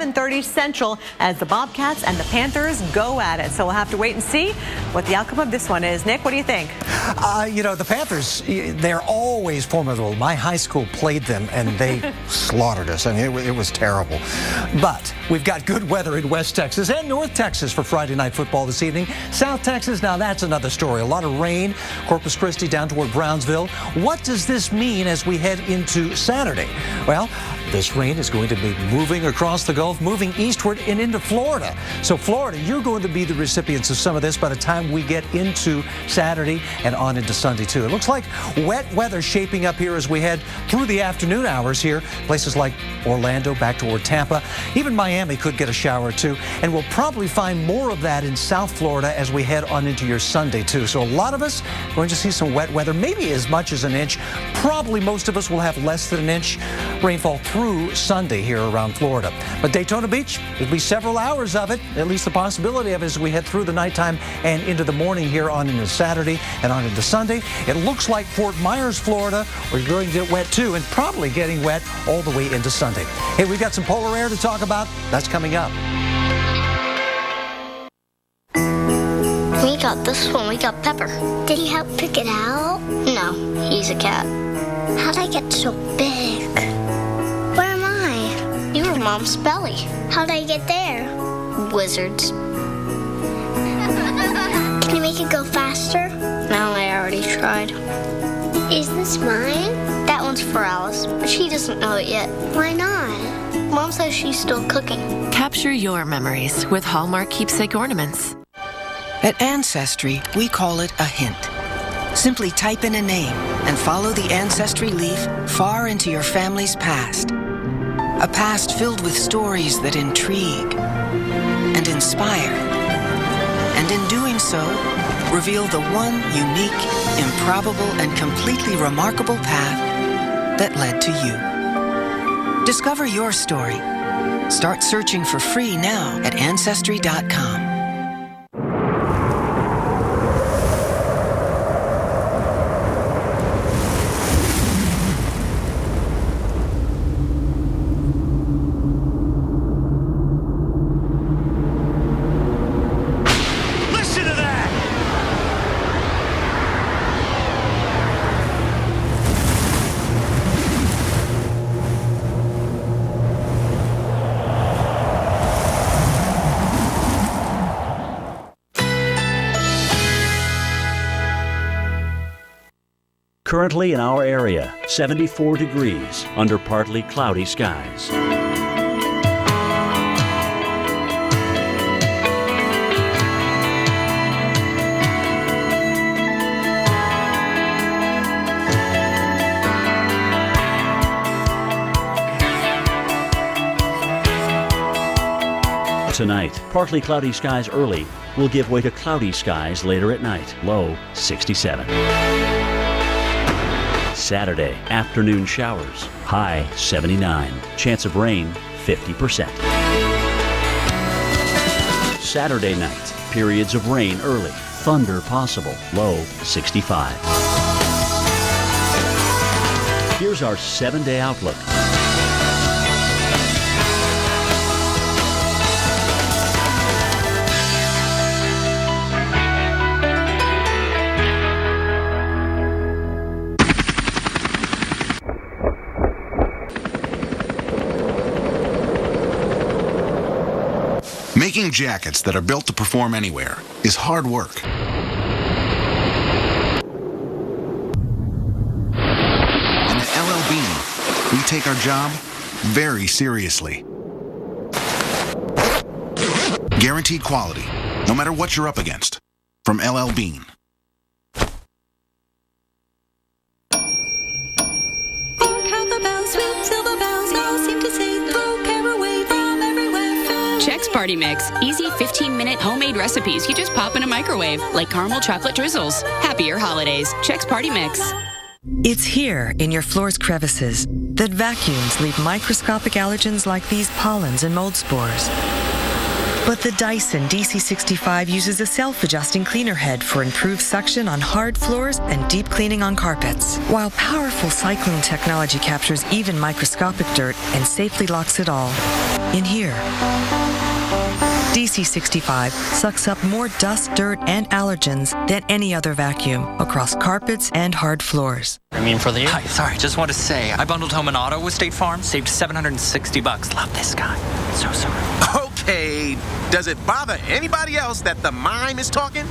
7:30 Central as the Bobcats and the Panthers go at it. So we'll have to wait and see what the outcome of this one is. Nick, what do you think? The Panthers, they're always formidable. My high school played them, and they slaughtered us. I mean, it was terrible. But we've got good weather in West Texas and North Texas for Friday night football this evening. South Texas, now that's another story. A lot of rain, Corpus Christi down toward Brownsville. What does this mean as we head into Saturday? Well, this rain is going to be moving across the Gulf, moving eastward and into Florida. So Florida, you're going to be the recipients of some of this by the time we get into Saturday and on into Sunday too. It looks like wet weather shaping up here as we head through the afternoon hours here. Places like Orlando, back toward Tampa. Even Miami could get a shower or two. And we'll probably find more of that in South Florida as we head on into your Sunday too. So a lot of us going to see some wet weather, maybe as much as an inch. Probably most of us will have less than an inch rainfall through Sunday here around Florida. But Daytona Beach, it'll be several hours of it, at least the possibility of it as we head through the nighttime and into the morning here on into Saturday and on into Sunday. It looks like Fort Myers, Florida, we're going to get wet too, and probably getting wet all the way into Sunday. Hey, we've got some polar air to talk about. That's coming up. We got this one. We got Pepper. Did he help pick it out? No, he's a cat. How'd I get so big? Where am I? You were Mom's belly. How'd I get there? Wizards. Can you make it go faster? No, I already tried. Is this mine? That one's for Alice, but she doesn't know it yet. Why not? Mom says she's still cooking. Capture your memories with Hallmark keepsake ornaments. At Ancestry, we call it a hint. Simply type in a name and follow the Ancestry leaf far into your family's past. A past filled with stories that intrigue and inspire. And in doing so, reveal the one unique, improbable, and completely remarkable path that led to you. Discover your story. Start searching for free now at Ancestry.com. Currently in our area, 74 degrees under partly cloudy skies. Tonight, partly cloudy skies early will give way to cloudy skies later at night, low 67. Saturday, afternoon showers, high 79. Chance of rain, 50%. Saturday night, periods of rain early, thunder possible, low 65. Here's our 7-day outlook. Making jackets that are built to perform anywhere is hard work. And at LL Bean, we take our job very seriously. Guaranteed quality, no matter what you're up against. From LL Bean. Chex Party Mix. Easy 15-minute homemade recipes you just pop in a microwave, like caramel chocolate drizzles. Happier holidays. Chex Party Mix. It's here in your floor's crevices that vacuums leave microscopic allergens like these pollens and mold spores. But the Dyson DC65 uses a self-adjusting cleaner head for improved suction on hard floors and deep cleaning on carpets, while powerful cyclone technology captures even microscopic dirt and safely locks it all. in here. DC65 sucks up more dust, dirt, and allergens than any other vacuum across carpets and hard floors. Premium for the year. Hi, sorry, just want to say I bundled home and auto with State Farm, saved $760. Love this guy. So sorry. Okay, does it bother anybody else that the mime is talking?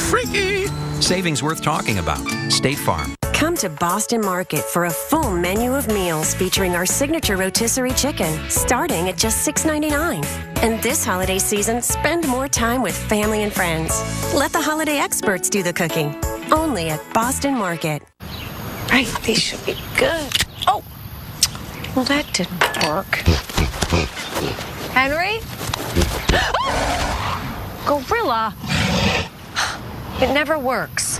Freaky. Savings worth talking about. State Farm. Come to Boston Market for a full menu of meals featuring our signature rotisserie chicken, starting at just $6.99. And this holiday season, spend more time with family and friends. Let the holiday experts do the cooking. Only at Boston Market. Right, these should be good. Oh, well, that didn't work. Henry? Gorilla. It never works.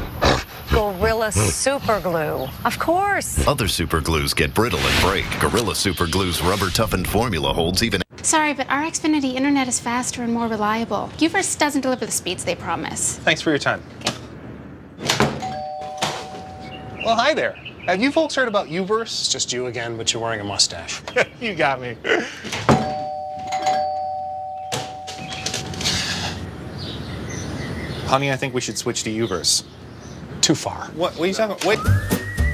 Gorilla Super Glue. Of course. Other super glues get brittle and break. Gorilla Super Glue's rubber-toughened formula holds even... Sorry, but our Xfinity internet is faster and more reliable. Uverse doesn't deliver the speeds they promise. Thanks for your time. Okay. Well, hi there. Have you folks heard about Uverse? It's just you again, but you're wearing a mustache. You got me. Honey, I think we should switch to Uverse. Too far. What are you talking about? Wait.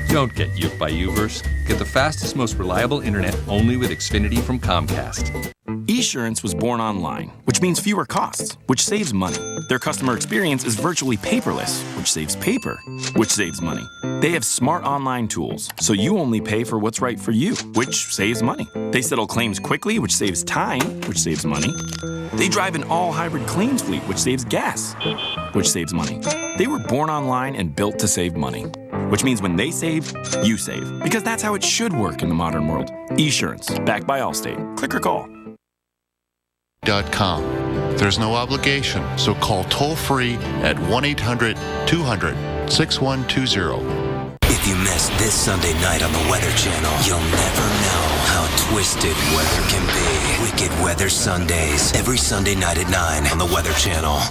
Don't get U'd by Uverse. Get the fastest, most reliable internet only with Xfinity from Comcast. Esurance was born online, which means fewer costs, which saves money. Their customer experience is virtually paperless, which saves paper, which saves money. They have smart online tools, so you only pay for what's right for you, which saves money. They settle claims quickly, which saves time, which saves money. They drive an all-hybrid claims fleet, which saves gas, which saves money. They were born online and built to save money, which means when they save, you save, because that's how it should work in the modern world. Esurance, backed by Allstate. Click or call. .com. There's no obligation, so call toll-free at 1-800-200-6120. If you missed this Sunday night on the Weather Channel, you'll never know how twisted weather can be. Wicked Weather Sundays, every Sunday night at 9 on the Weather Channel.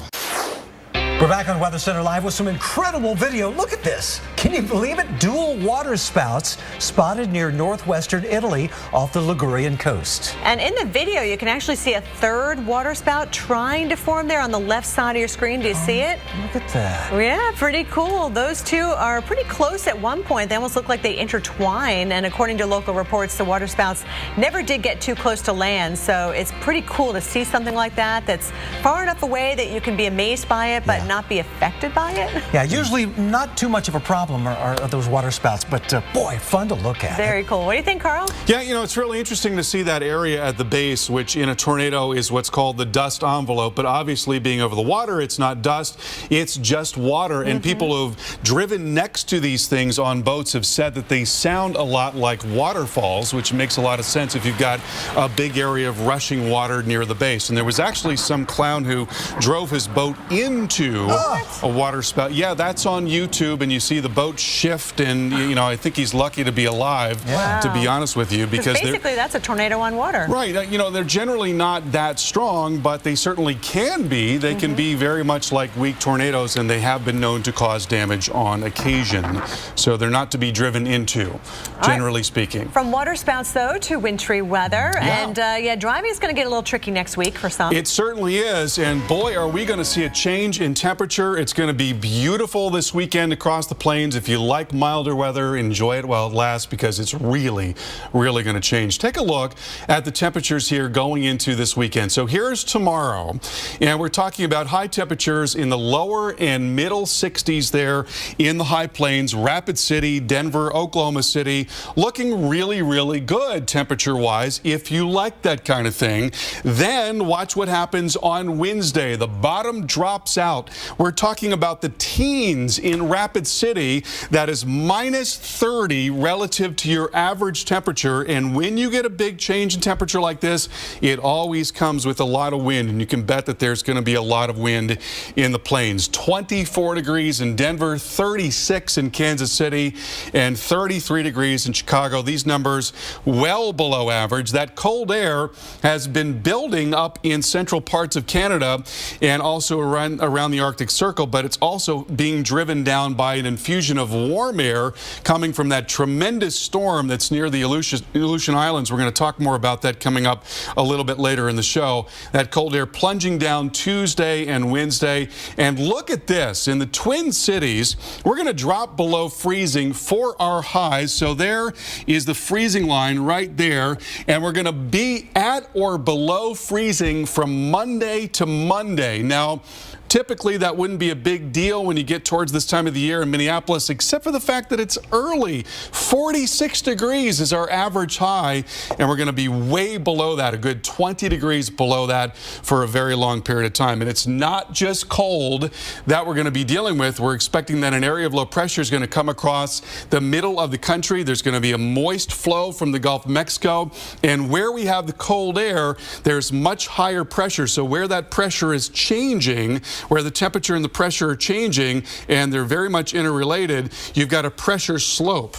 We're back on Weather Center Live with some incredible video. Look at this. Can you believe it? Dual water spouts spotted near northwestern Italy off the Ligurian coast. And in the video, you can actually see a third water spout trying to form there on the left side of your screen. Do you see it? Look at that. Yeah, pretty cool. Those two are pretty close at one point. They almost look like they intertwine. And according to local reports, the water spouts never did get too close to land. So it's pretty cool to see something like that that's far enough away that you can be amazed by it, but not be affected by it. Yeah, usually not too much of a problem are those water spouts, but boy, fun to look at. Very cool. What do you think, Carl? Yeah, you know, it's really interesting to see that area at the base, which in a tornado is what's called the dust envelope, but obviously being over the water, it's not dust, it's just water. And people who've driven next to these things on boats have said that they sound a lot like waterfalls, which makes a lot of sense if you've got a big area of rushing water near the base. And there was actually some clown who drove his boat into a water spout. Yeah, that's on YouTube, and you see the boat shift, and you know, I think he's lucky to be alive, to be honest with you, because basically that's a tornado on water. Right. You know, they're generally not that strong, but they certainly can be. They can be very much like weak tornadoes, and they have been known to cause damage on occasion. So they're not to be driven into, generally speaking. From water spouts, though, to wintry weather. And yeah, driving is going to get a little tricky next week for some. It certainly is. And boy, are we going to see a change in temperature. It's going to be beautiful this weekend across the plains. If you like milder weather, enjoy it while it lasts, because it's really, really going to change. Take a look at the temperatures here going into this weekend. So here's tomorrow, and we're talking about high temperatures in the lower and middle 60s there in the high plains, Rapid City, Denver, Oklahoma City, looking really, really good temperature-wise if you like that kind of thing. Then watch what happens on Wednesday. The bottom drops out. We're talking about the teens in Rapid City. That is minus 30 relative to your average temperature. And when you get a big change in temperature like this, it always comes with a lot of wind. And you can bet that there's going to be a lot of wind in the plains. 24 degrees in Denver, 36 in Kansas City, and 33 degrees in Chicago. These numbers well below average. That cold air has been building up in central parts of Canada and also around the Arctic Circle, but it's also being driven down by an infusion invasion of warm air coming from that tremendous storm that's near the Aleutian Islands. We're going to talk more about that coming up a little bit later in the show. That cold air plunging down Tuesday and Wednesday. And look at this. In the Twin Cities, we're going to drop below freezing for our highs. So there is the freezing line right there. And we're going to be at or below freezing from Monday to Monday. Now, typically, that wouldn't be a big deal when you get towards this time of the year in Minneapolis, except for the fact that it's early. 46 degrees is our average high, and we're going to be way below that, a good 20 degrees below that for a very long period of time. And it's not just cold that we're going to be dealing with. We're expecting that an area of low pressure is going to come across the middle of the country. There's going to be a moist flow from the Gulf of Mexico, and where we have the cold air, there's much higher pressure. So where that pressure is changing, where the temperature and the pressure are changing, and they're very much interrelated, you've got a pressure slope.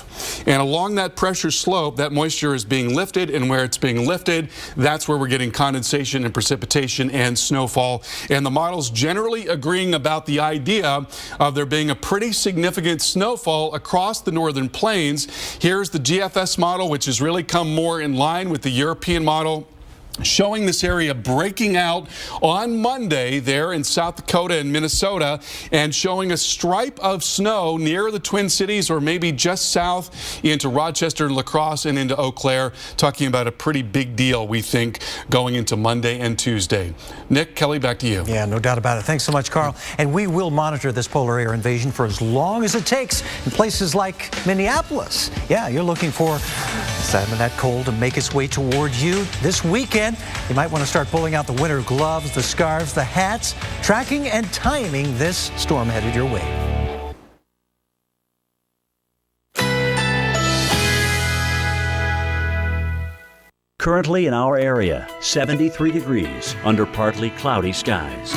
And along that pressure slope, that moisture is being lifted, and where it's being lifted, that's where we're getting condensation and precipitation and snowfall. And the model's generally agreeing about the idea of there being a pretty significant snowfall across the northern plains. Here's the GFS model, which has really come more in line with the European model, showing this area breaking out on Monday there in South Dakota and Minnesota, and showing a stripe of snow near the Twin Cities, or maybe just south into Rochester and La Crosse and into Eau Claire, talking about a pretty big deal, we think, going into Monday and Tuesday. Nick, Kelly, back to you. Yeah, no doubt about it. Thanks so much, Carl. And we will monitor this polar air invasion for as long as it takes in places like Minneapolis. Yeah, you're looking for some of that cold to make its way toward you this weekend. You might want to start pulling out the winter gloves, the scarves, the hats, tracking and timing this storm headed your way. Currently in our area, 73 degrees under partly cloudy skies.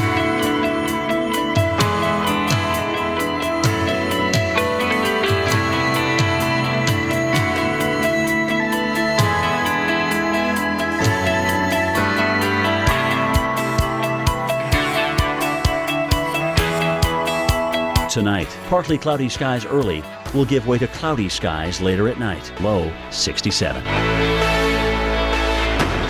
Tonight, partly cloudy skies early will give way to cloudy skies later at night. Low 67.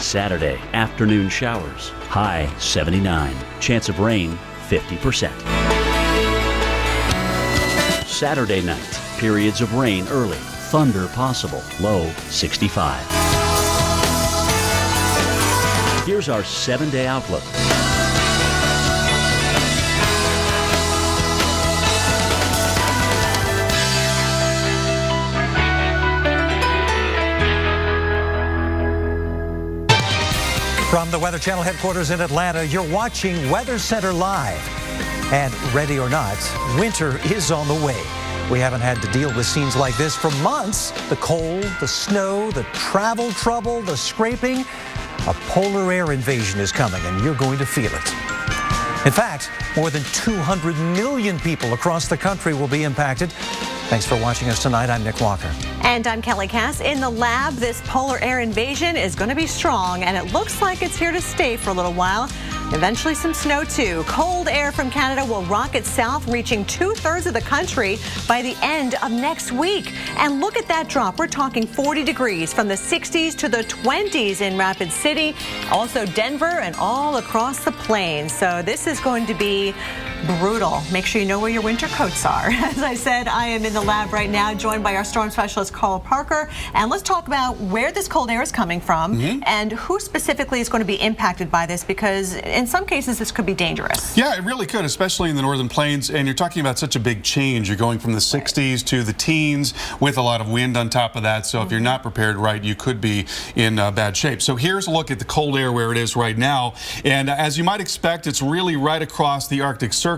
Saturday, afternoon showers. High 79. Chance of rain 50%. Saturday night, periods of rain early. Thunder possible. Low 65. Here's our 7-day outlook. From the Weather Channel headquarters in Atlanta, you're watching Weather Center Live. And ready or not, winter is on the way. We haven't had to deal with scenes like this for months. The cold, the snow, the travel trouble, the scraping. A polar air invasion is coming, and you're going to feel it. In fact, more than 200 million people across the country will be impacted. Thanks for watching us tonight. I'm Nick Walker. And I'm Kelly Cass. In the lab, this polar air invasion is going to be strong, and it looks like it's here to stay for a little while. Eventually some snow too. Cold air from Canada will rocket south, reaching 2/3 of the country by the end of next week. And look at that drop. We're talking 40 degrees from the 60s to the 20s in Rapid City, also Denver and all across the plains. So this is going to be brutal. Make sure you know where your winter coats are. As I said, I am in the lab right now, joined by our storm specialist, Carl Parker. And let's talk about where this cold air is coming from and who specifically is going to be impacted by this, because in some cases this could be dangerous. Yeah, it really could, especially in the northern plains. And you're talking about such a big change. You're going from the 60s to the teens with a lot of wind on top of that. So if you're not prepared right, you could be in bad shape. So here's a look at the cold air where it is right now. And as you might expect, it's really right across the Arctic Circle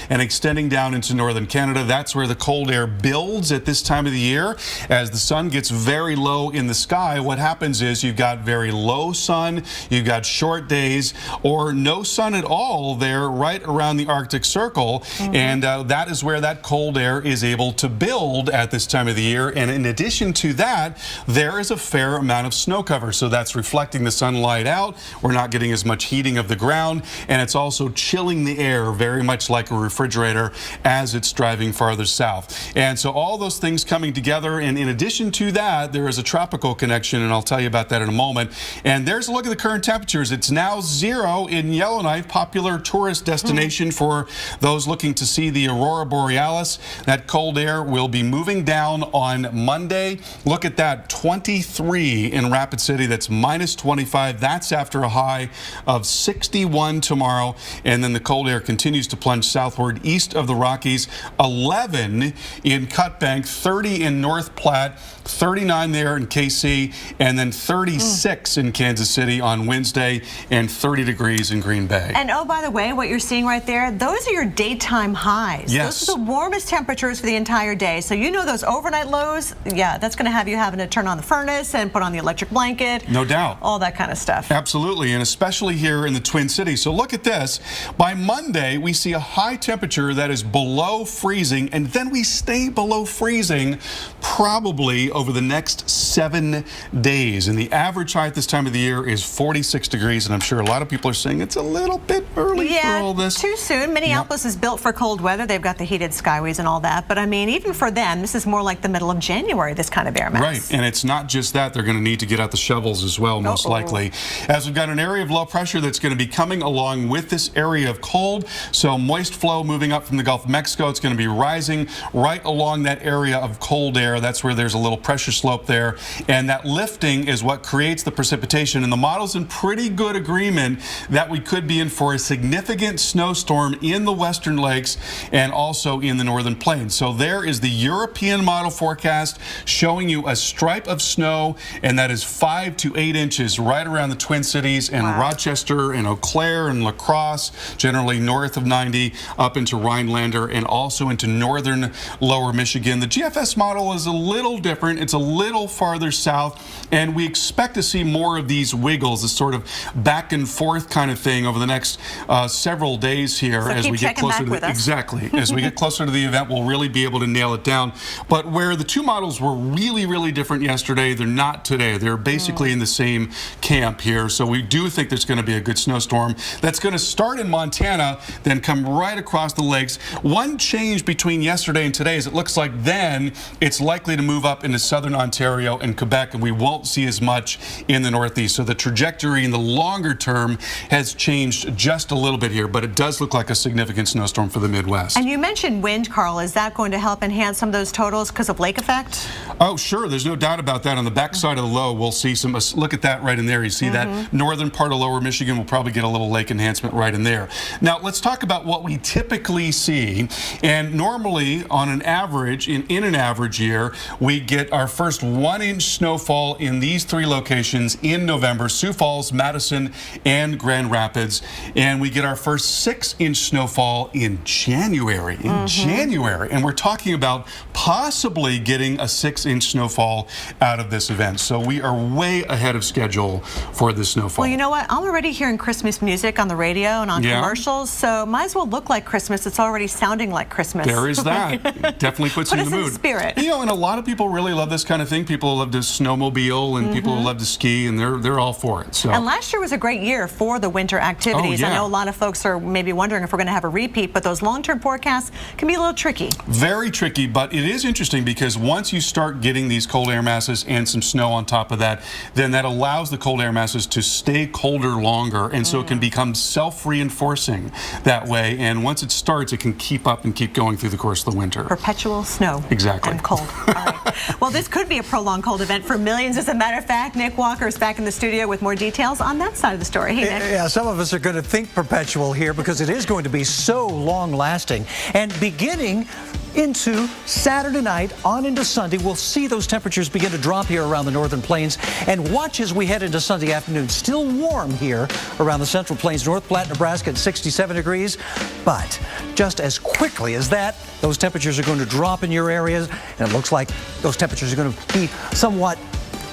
and extending down into northern Canada. That's where the cold air builds at this time of the year. As the sun gets very low in the sky, what happens is you've got very low sun, you've got short days, or no sun at all there right around the Arctic Circle. And that is where that cold air is able to build at this time of the year. And in addition to that, there is a fair amount of snow cover. So that's reflecting the sunlight out. We're not getting as much heating of the ground, and it's also chilling the air very much much like a refrigerator as it's driving farther south. And so all those things coming together, and in addition to that, there is a tropical connection, and I'll tell you about that in a moment. And there's a look at the current temperatures. It's now 0 in Yellowknife, popular tourist destination for those looking to see the aurora borealis. That cold air will be moving down on Monday. Look at that, 23 in Rapid City. That's minus 25. That's after a high of 61 tomorrow. And then the cold air continues to plunge southward east of the Rockies. 11 in Cut Bank, 30 in North Platte, 39 there in KC, and then 36 in Kansas City on Wednesday, and 30 degrees in Green Bay. And oh, by the way, what you're seeing right there, those are your daytime highs. Yes. Those are the warmest temperatures for the entire day. So you know those overnight lows, yeah, that's going to have you having to turn on the furnace and put on the electric blanket. No doubt. All that kind of stuff. Absolutely, and especially here in the Twin Cities. So look at this. By Monday, we see a high temperature that is below freezing, and then we stay below freezing probably over the next 7 days. And the average high at this time of the year is 46 degrees, and I'm sure a lot of people are saying it's a little bit early for all this. Too soon. Minneapolis is built for cold weather. They've got the heated skyways and all that. But I mean, even for them, this is more like the middle of January, this kind of air mass. Right, and it's not just that. They're going to need to get out the shovels as well, most likely. As we've got an area of low pressure that's going to be coming along with this area of cold. So moist flow moving up from the Gulf of Mexico. It's going to be rising right along that area of cold air. That's where there's a little pressure slope there. And that lifting is what creates the precipitation. And the model's in pretty good agreement that we could be in for a significant snowstorm in the western lakes and also in the northern plains. So there is the European model forecast showing you a stripe of snow, and that is 5 to 8 inches right around the Twin Cities and Rochester and Eau Claire and La Crosse, generally north of 90 up into Rhinelander and also into northern lower Michigan. The GFS model is a little different. It's a little farther south, and we expect to see more of these wiggles, this sort of back and forth kind of thing over the next several days here so as we get closer to the, exactly as we get closer to the event. We'll really be able to nail it down. But where the two models were really different yesterday, they're not today. They're basically in the same camp here. So we do think there's going to be a good snowstorm that's going to start in Montana, then come right across the lakes. One change between yesterday and today is it looks like then it's likely to move up into southern Ontario and Quebec, and we won't see as much in the Northeast. So the trajectory in the longer term has changed just a little bit here, but it does look like a significant snowstorm for the Midwest. And you mentioned wind, Carl. Is that going to help enhance some of those totals because of lake effect? Oh, sure. There's no doubt about that. On the backside of the low, we'll see some, look at that right in there. You see that northern part of lower Michigan will probably get a little lake enhancement right in there. Now, let's talk about what we typically see. And normally, on an average, in an average year, we get our first 1-inch snowfall in these three locations in November: Sioux Falls, Madison, and Grand Rapids. And we get our first 6-inch snowfall in January. And we're talking about possibly getting a 6-inch snowfall out of this event. So we are way ahead of schedule for this snowfall. Well, you know what? I'm already hearing Christmas music on the radio and on commercials, so might as well look like Christmas. It's already sounding like Christmas. There is that. Definitely puts you in the mood. Put us in the spirit. You know, and a lot of people really love this kind of thing. People love to snowmobile, and people love to ski, and they're all for it. So. And last year was a great year for the winter activities. I know a lot of folks are maybe wondering if we're going to have a repeat, but those long-term forecasts can be a little tricky. Very tricky, but it is interesting because once you start getting these cold air masses and some snow on top of that, then that allows the cold air masses to stay colder longer, and so it can become self-reinforcing that way. And once it starts, it can keep up and keep going through the course of the winter. Perpetual snow. Exactly. And cold. All right. Well, this could be a prolonged cold event for millions. As a matter of fact, Nick Walker is back in the studio with more details on that side of the story. Hey, Nick. Yeah, some of us are going to think perpetual here because it is going to be so long-lasting. And beginning into Saturday night on into Sunday, we'll see those temperatures begin to drop here around the northern plains. And watch as we head into Sunday afternoon. Still warm here around the central plains, North Platte, Nebraska at 67 degrees. But just as quickly as that, those temperatures are going to drop in your areas. And it looks like those temperatures are going to be somewhat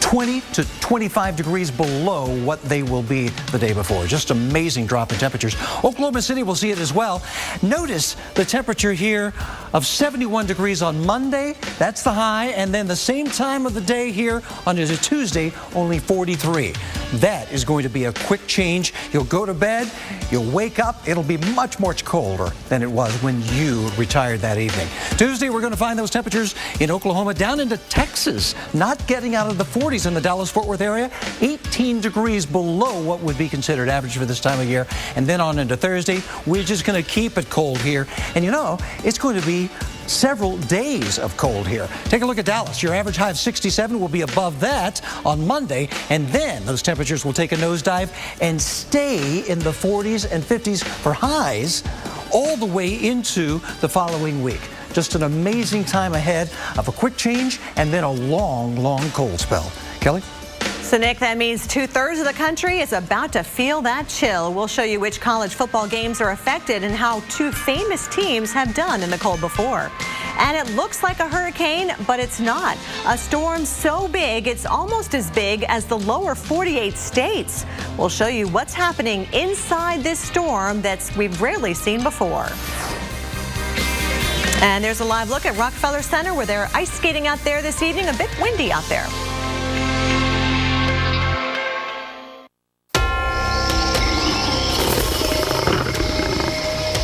20 to 25 degrees below what they will be the day before. Just amazing drop in temperatures. Oklahoma City will see it as well. Notice the temperature here of 71 degrees on Monday. That's the high. And then the same time of the day here on a Tuesday, only 43. That is going to be a quick change. You'll go to bed, you'll wake up, it'll be much colder than it was when you retired that evening. Tuesday, we're going to find those temperatures in Oklahoma down into Texas, not getting out of the 40s in the Dallas-Fort Worth area, 18 degrees below what would be considered average for this time of year. And then on into Thursday, we're just going to keep it cold here. And you know, it's going to be several days of cold here. Take a look at Dallas. Your average high of 67 will be above that on Monday, and then those temperatures will take a nosedive and stay in the 40s and 50s for highs all the way into the following week. Just an amazing time ahead of a quick change and then a long cold spell. Kelly? So, Nick, that means 2/3 of the country is about to feel that chill. We'll show you which college football games are affected and how two famous teams have done in the cold before. And it looks like a hurricane, but it's not. A storm so big, it's almost as big as the lower 48 states. We'll show you what's happening inside this storm we've rarely seen before. And there's a live look at Rockefeller Center where they're ice skating out there this evening. A bit windy out there.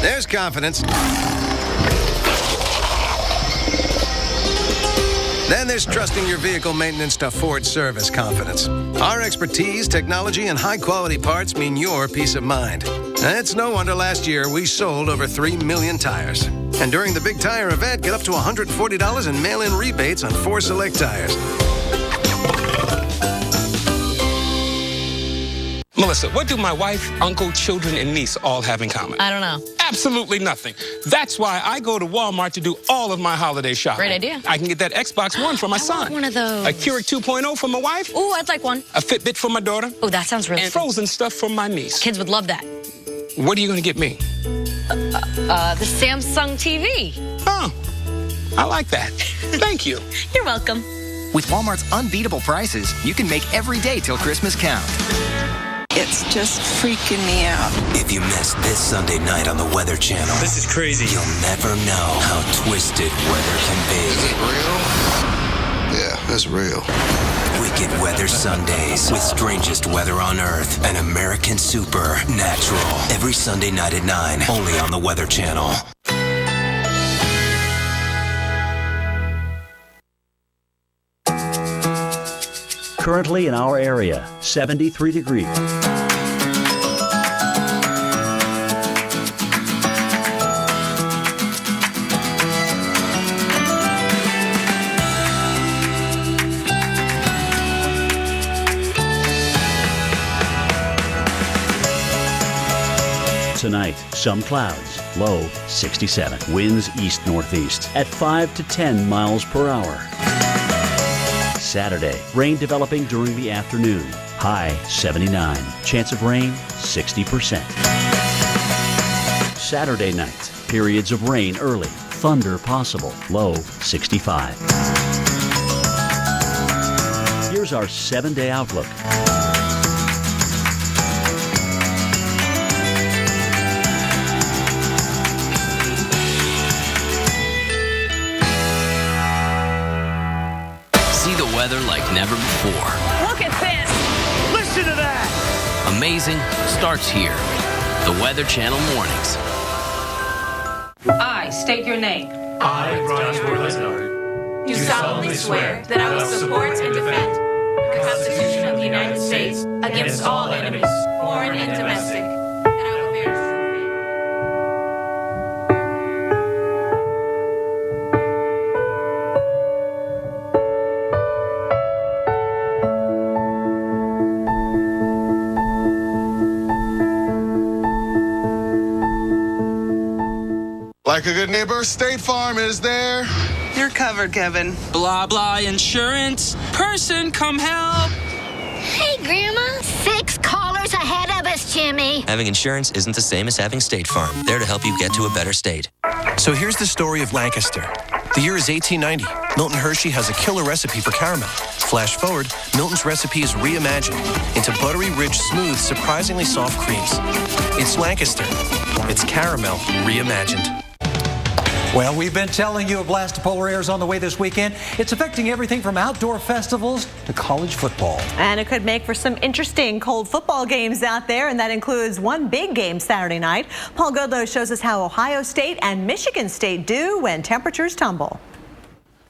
There's confidence. Then there's trusting your vehicle maintenance to Ford Service confidence. Our expertise, technology, and high-quality parts mean your peace of mind. It's no wonder last year we sold over 3 million tires. And during the big tire event, get up to $140 in mail-in rebates on 4 select tires. Melissa, what do my wife, uncle, children, and niece all have in common? I don't know. Absolutely nothing. That's why I go to Walmart to do all of my holiday shopping. Great idea. I can get that Xbox One for my son. I want one of those. A Keurig 2.0 for my wife. Ooh, I'd like one. A Fitbit for my daughter. Oh, that sounds really And fun. frozen stuff for my niece. Kids would love that. What are you going to get me? The Samsung TV. Oh, I like that. Thank you. You're welcome. With Walmart's unbeatable prices, you can make every day till Christmas count. It's just freaking me out. If you missed this Sunday night on the Weather Channel, This is crazy. You'll never know how twisted weather can be. Is it real? Yeah, it's real. Wicked Weather Sundays with strangest weather on Earth and American Supernatural. Every Sunday night at 9, only on the Weather Channel. Currently in our area, 73 degrees. Tonight, some clouds, low 67. Winds east-northeast at 5 to 10 miles per hour. Saturday, rain developing during the afternoon. High 79. Chance of rain 60%. Saturday night, periods of rain early. Thunder possible. Low 65. Here's our 7-day outlook. Weather like never before. Look at this! Listen to that! Amazing starts here. The Weather Channel Mornings. I state your name. I, Brian Orlando. Do solemnly swear that I will support and defend the Constitution of the United States against all enemies, foreign and domestic. And I will bear true Like a good neighbor, State Farm is there. You're covered, Kevin. Blah, blah, insurance. Person, come help. Hey, Grandma. 6 callers ahead of us, Jimmy. Having insurance isn't the same as having State Farm. There to help you get to a better state. So here's the story of Lancaster. The year is 1890. Milton Hershey has a killer recipe for caramel. Flash forward, Milton's recipe is reimagined into buttery, rich, smooth, surprisingly soft creams. It's Lancaster. It's caramel reimagined. Well, we've been telling you a blast of polar air is on the way this weekend. It's affecting everything from outdoor festivals to college football. And it could make for some interesting cold football games out there, and that includes one big game Saturday night. Paul Godlow shows us how Ohio State and Michigan State do when temperatures tumble.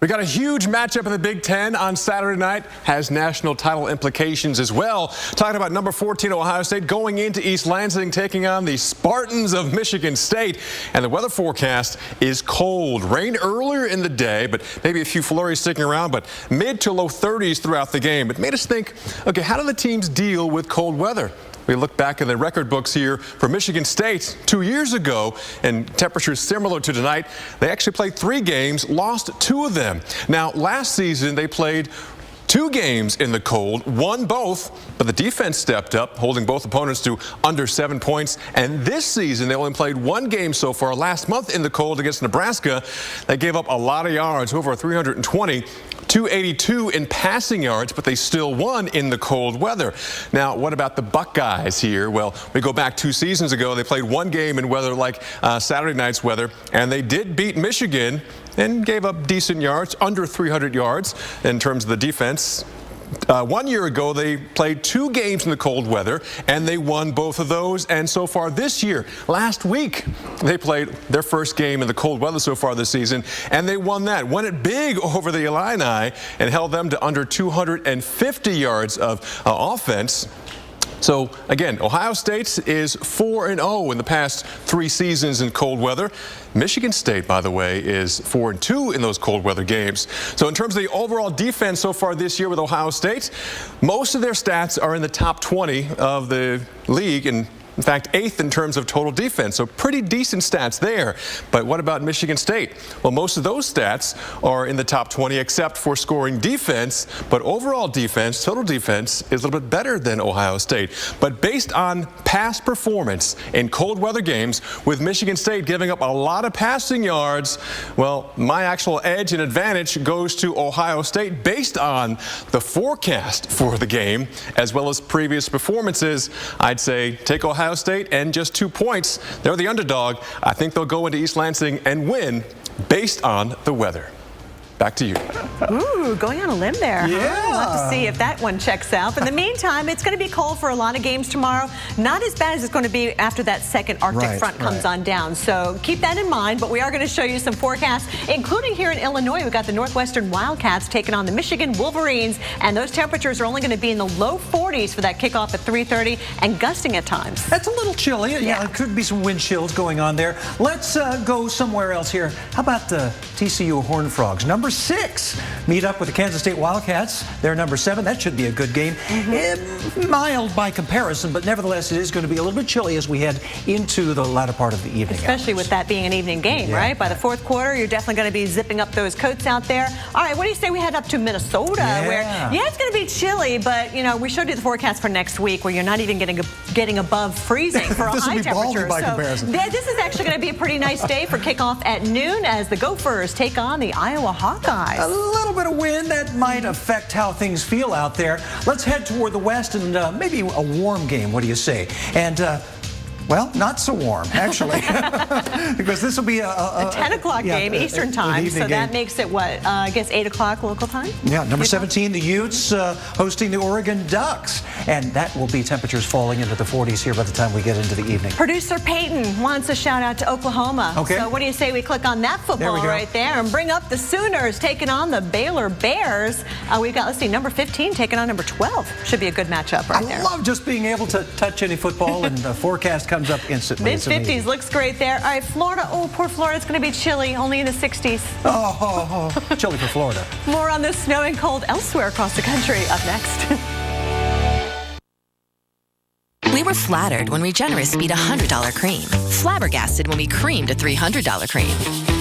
We got a huge matchup in the Big Ten on Saturday night. Has national title implications as well. Talking about number 14 Ohio State going into East Lansing, taking on the Spartans of Michigan State. And the weather forecast is cold. Rain earlier in the day, but maybe a few flurries sticking around, but mid to low 30s throughout the game. It made us think, okay, how do the teams deal with cold weather? We look back in the record books here for Michigan State 2 years ago, and temperatures similar to tonight. They actually played 3 games, lost 2 of them. Now, last season, they played 2 games in the cold, won both, but the defense stepped up, holding both opponents to under 7 points. And this season, they only played 1 game so far last month in the cold against Nebraska. They gave up a lot of yards, over 320. 282 in passing yards, but they still won in the cold weather. Now, what about the Buckeyes here? Well, we go back 2 seasons ago. They played 1 game in weather like Saturday night's weather, and they did beat Michigan and gave up decent yards, under 300 yards in terms of the defense. 1 year ago, they played 2 games in the cold weather, and they won both of those. And so far this year, last week, they played their first game in the cold weather so far this season, and they won that. Won it big over the Illini and held them to under 250 yards of offense. So, again, Ohio State is 4-0 in the past 3 seasons in cold weather. Michigan State, by the way, is 4-2 in those cold weather games. So in terms of the overall defense so far this year with Ohio State, most of their stats are in the top 20 of the league, and in fact, 8th in terms of total defense, so pretty decent stats there. But what about Michigan State? Well, most of those stats are in the top 20 except for scoring defense, but overall defense, total defense, is a little bit better than Ohio State. But based on past performance in cold weather games, with Michigan State giving up a lot of passing yards, well, my actual edge and advantage goes to Ohio State based on the forecast for the game, as well as previous performances. I'd say take Ohio State and just 2 points. They're the underdog. I think they'll go into East Lansing and win based on the weather. Back to you. Ooh, going on a limb there. Yeah. We'll have to see if that one checks out. But in the meantime, it's going to be cold for a lot of games tomorrow. Not as bad as it's going to be after that second Arctic front comes on down. So keep that in mind. But we are going to show you some forecasts, including here in Illinois. We've got the Northwestern Wildcats taking on the Michigan Wolverines. And those temperatures are only going to be in the low 40s for that kickoff at 3:30 and gusting at times. That's a little chilly. Yeah, it could be some wind chills going on there. Let's go somewhere else here. How about the TCU Horned Frogs? Number 6 meet up with the Kansas State Wildcats. They're number 7. That should be a good game. Mild by comparison, but nevertheless, it is going to be a little bit chilly as we head into the latter part of the evening. Especially with that being an evening game, right? By the fourth quarter, you're definitely going to be zipping up those coats out there. All right, what do you say we head up to Minnesota? Where, it's going to be chilly, but, you know, we showed you the forecast for next week where you're not even getting above freezing for a high temperature. By comparison. This is actually going to be a pretty nice day for kickoff at noon as the Gophers take on the Iowa Hawkeyes. A little bit of wind that might affect how things feel out there. Let's head toward the west and maybe a warm game. What do you say? And well, not so warm, actually, because this will be a 10 o'clock game Eastern time. So that makes it what? I guess 8 o'clock local time? Yeah, number 17, the Utes hosting the Oregon Ducks. And that will be temperatures falling into the 40s here by the time we get into the evening. Producer Peyton wants a shout out to Oklahoma. Okay. So what do you say we click on that football right there and bring up the Sooners taking on the Baylor Bears. We've got, let's see, number 15 taking on number 12. Should be a good matchup right there. I love just being able to touch any football and the forecast comes up instantly. Mid-50s looks great there. All right, Florida. Oh, poor Florida. It's going to be chilly, only in the 60s. Chilly for Florida. More on the snow and cold elsewhere across the country up next. We were flattered when Regenerist beat $100 cream. Flabbergasted when we creamed a $300 cream.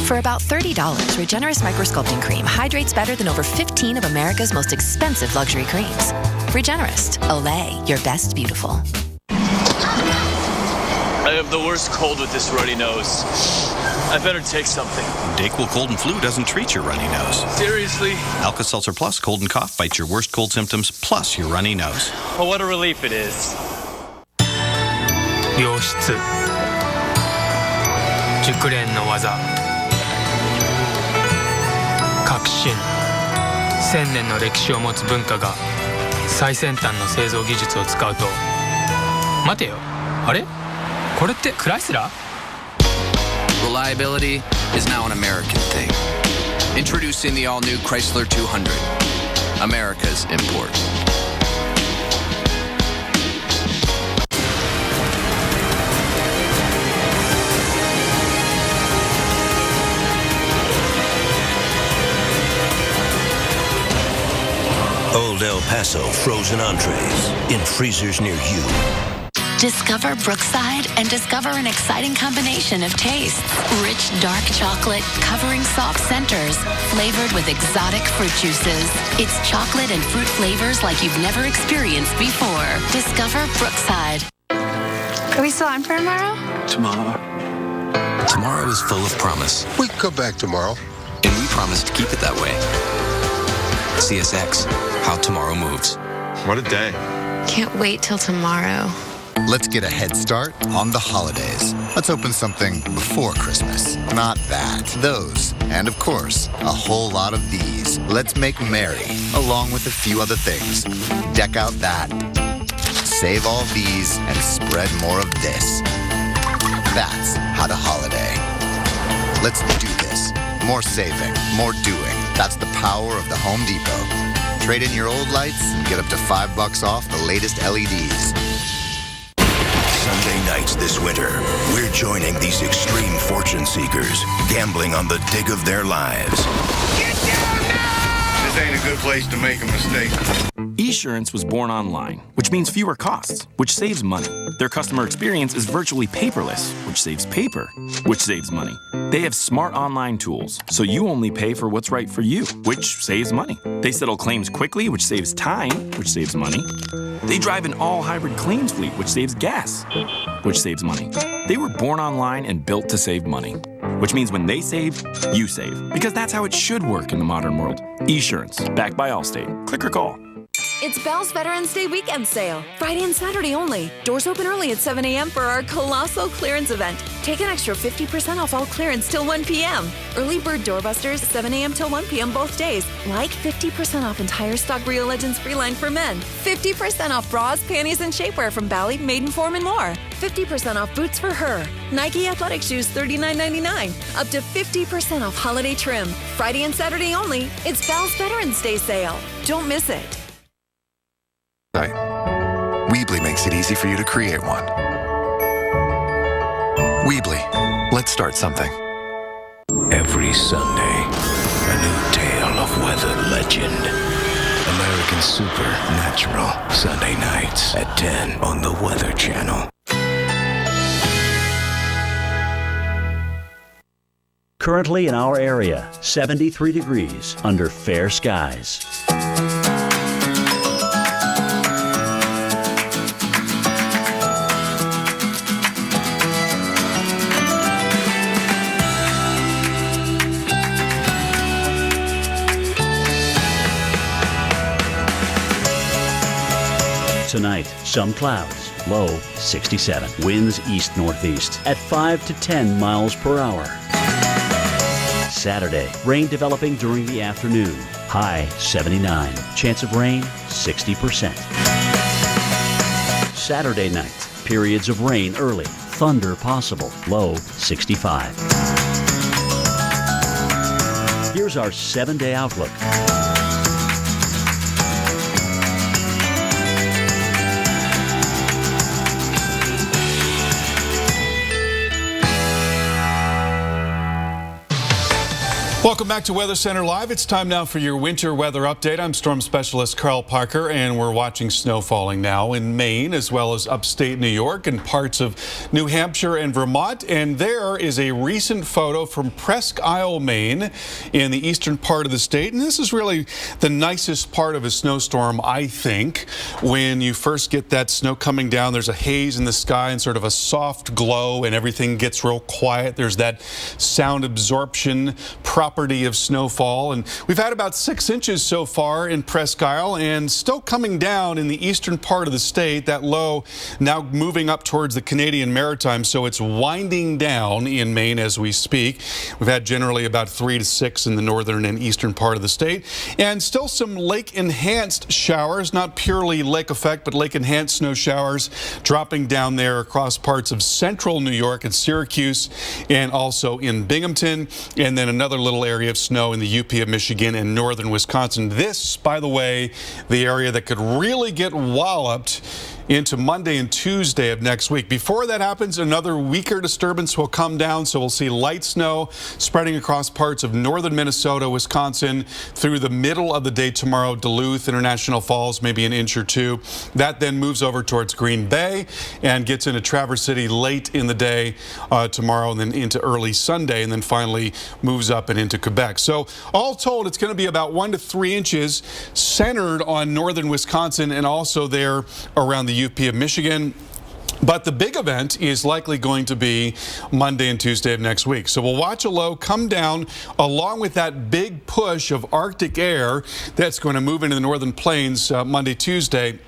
For about $30, Regenerist Microsculpting Cream hydrates better than over 15 of America's most expensive luxury creams. Regenerist. Olay your best beautiful. I have the worst cold with this runny nose. I better take something. Dayquil Cold and Flu doesn't treat your runny nose. Seriously? Alka-Seltzer Plus Cold and Cough fights your worst cold symptoms plus your runny nose. Oh, what a relief it is. 良質熟練の技革新1000年の歴史を持つ文化が最先端の製造技術を使うと待てよあれこれってクライスラー Reliability is now an American thing. Introducing the all-new Chrysler 200, America's import. Old El Paso frozen entrees in freezers near you. Discover Brookside and discover an exciting combination of tastes. Rich dark chocolate covering soft centers, flavored with exotic fruit juices. It's chocolate and fruit flavors like you've never experienced before. Discover Brookside. Are we still on for tomorrow? Tomorrow is full of promise. We can come back tomorrow. And we promise to keep it that way. CSX, how tomorrow moves. What a day. Can't wait till tomorrow. Let's get a head start on the holidays. Let's open something before Christmas. Not that. Those. And of course, a whole lot of these. Let's make merry, along with a few other things. Deck out that. Save all these and spread more of this. That's how to holiday. Let's do this. More saving, more doing. That's the power of the Home Depot. Trade in your old lights and get up to $5 off the latest LEDs. Sunday nights this winter, we're joining these extreme fortune seekers, gambling on the dig of their lives. This ain't a good place to make a mistake. Esurance was born online, which means fewer costs, which saves money. Their customer experience is virtually paperless, which saves paper, which saves money. They have smart online tools, so you only pay for what's right for you, which saves money. They settle claims quickly, which saves time, which saves money. They drive an all-hybrid claims fleet, which saves gas, which saves money. They were born online and built to save money, which means when they save, you save, because that's how it should work in the modern world. Esurance, backed by Allstate. Click or call. It's Bell's Veterans Day weekend sale. Friday and Saturday only. Doors open early at 7 a.m. for our colossal clearance event. Take an extra 50% off all clearance till 1 p.m. Early bird doorbusters, 7 a.m. till 1 p.m. both days. Like 50% off entire stock Real Legends free line for men. 50% off bras, panties, and shapewear from Bally, Maidenform, and more. 50% off boots for her. Nike athletic shoes, $39.99. Up to 50% off holiday trim. Friday and Saturday only. It's Bell's Veterans Day sale. Don't miss it. Weebly makes it easy for you to create one. Weebly, let's start something. Every Sunday, a new tale of weather legend. American Supernatural, Sunday nights at 10 on the Weather Channel. Currently in our area, 73 degrees under fair skies. Tonight, some clouds, low 67. Winds east-northeast at 5 to 10 miles per hour. Saturday, rain developing during the afternoon, high 79. Chance of rain 60%. Saturday night, periods of rain early, thunder possible, low 65. Here's our 7-day outlook. Welcome back to Weather Center Live. It's time now for your winter weather update. I'm Storm Specialist Carl Parker, and we're watching snow falling now in Maine as well as upstate New York and parts of New Hampshire and Vermont. And there is a recent photo from Presque Isle, Maine, in the eastern part of the state. And this is really the nicest part of a snowstorm, I think. When you first get that snow coming down, there's a haze in the sky and sort of a soft glow, and everything gets real quiet. There's that sound absorption property of snowfall, and we've had about 6 inches so far in Presque Isle, and still coming down in the eastern part of the state. That low now moving up towards the Canadian Maritime, so it's winding down in Maine as we speak. We've had generally about 3 to 6 in the northern and eastern part of the state, and still some lake-enhanced showers, not purely lake effect, but lake-enhanced snow showers dropping down there across parts of central New York and Syracuse, and also in Binghamton, and then another little area of snow in the UP of Michigan and northern Wisconsin. This, by the way, the area that could really get walloped into Monday and Tuesday of next week. Before that happens, another weaker disturbance will come down, so we'll see light snow spreading across parts of northern Minnesota, Wisconsin through the middle of the day tomorrow. Duluth, International Falls, maybe an inch or two. That then moves over towards Green Bay and gets into Traverse City late in the day tomorrow, and then into early Sunday, and then finally moves up and into Quebec. So all told, it's going to be about 1 to 3 inches centered on northern Wisconsin and also there around the UP of Michigan. But the big event is likely going to be Monday and Tuesday of next week. So we'll watch a low come down along with that big push of Arctic air that's going to move into the northern plains Monday, Tuesday.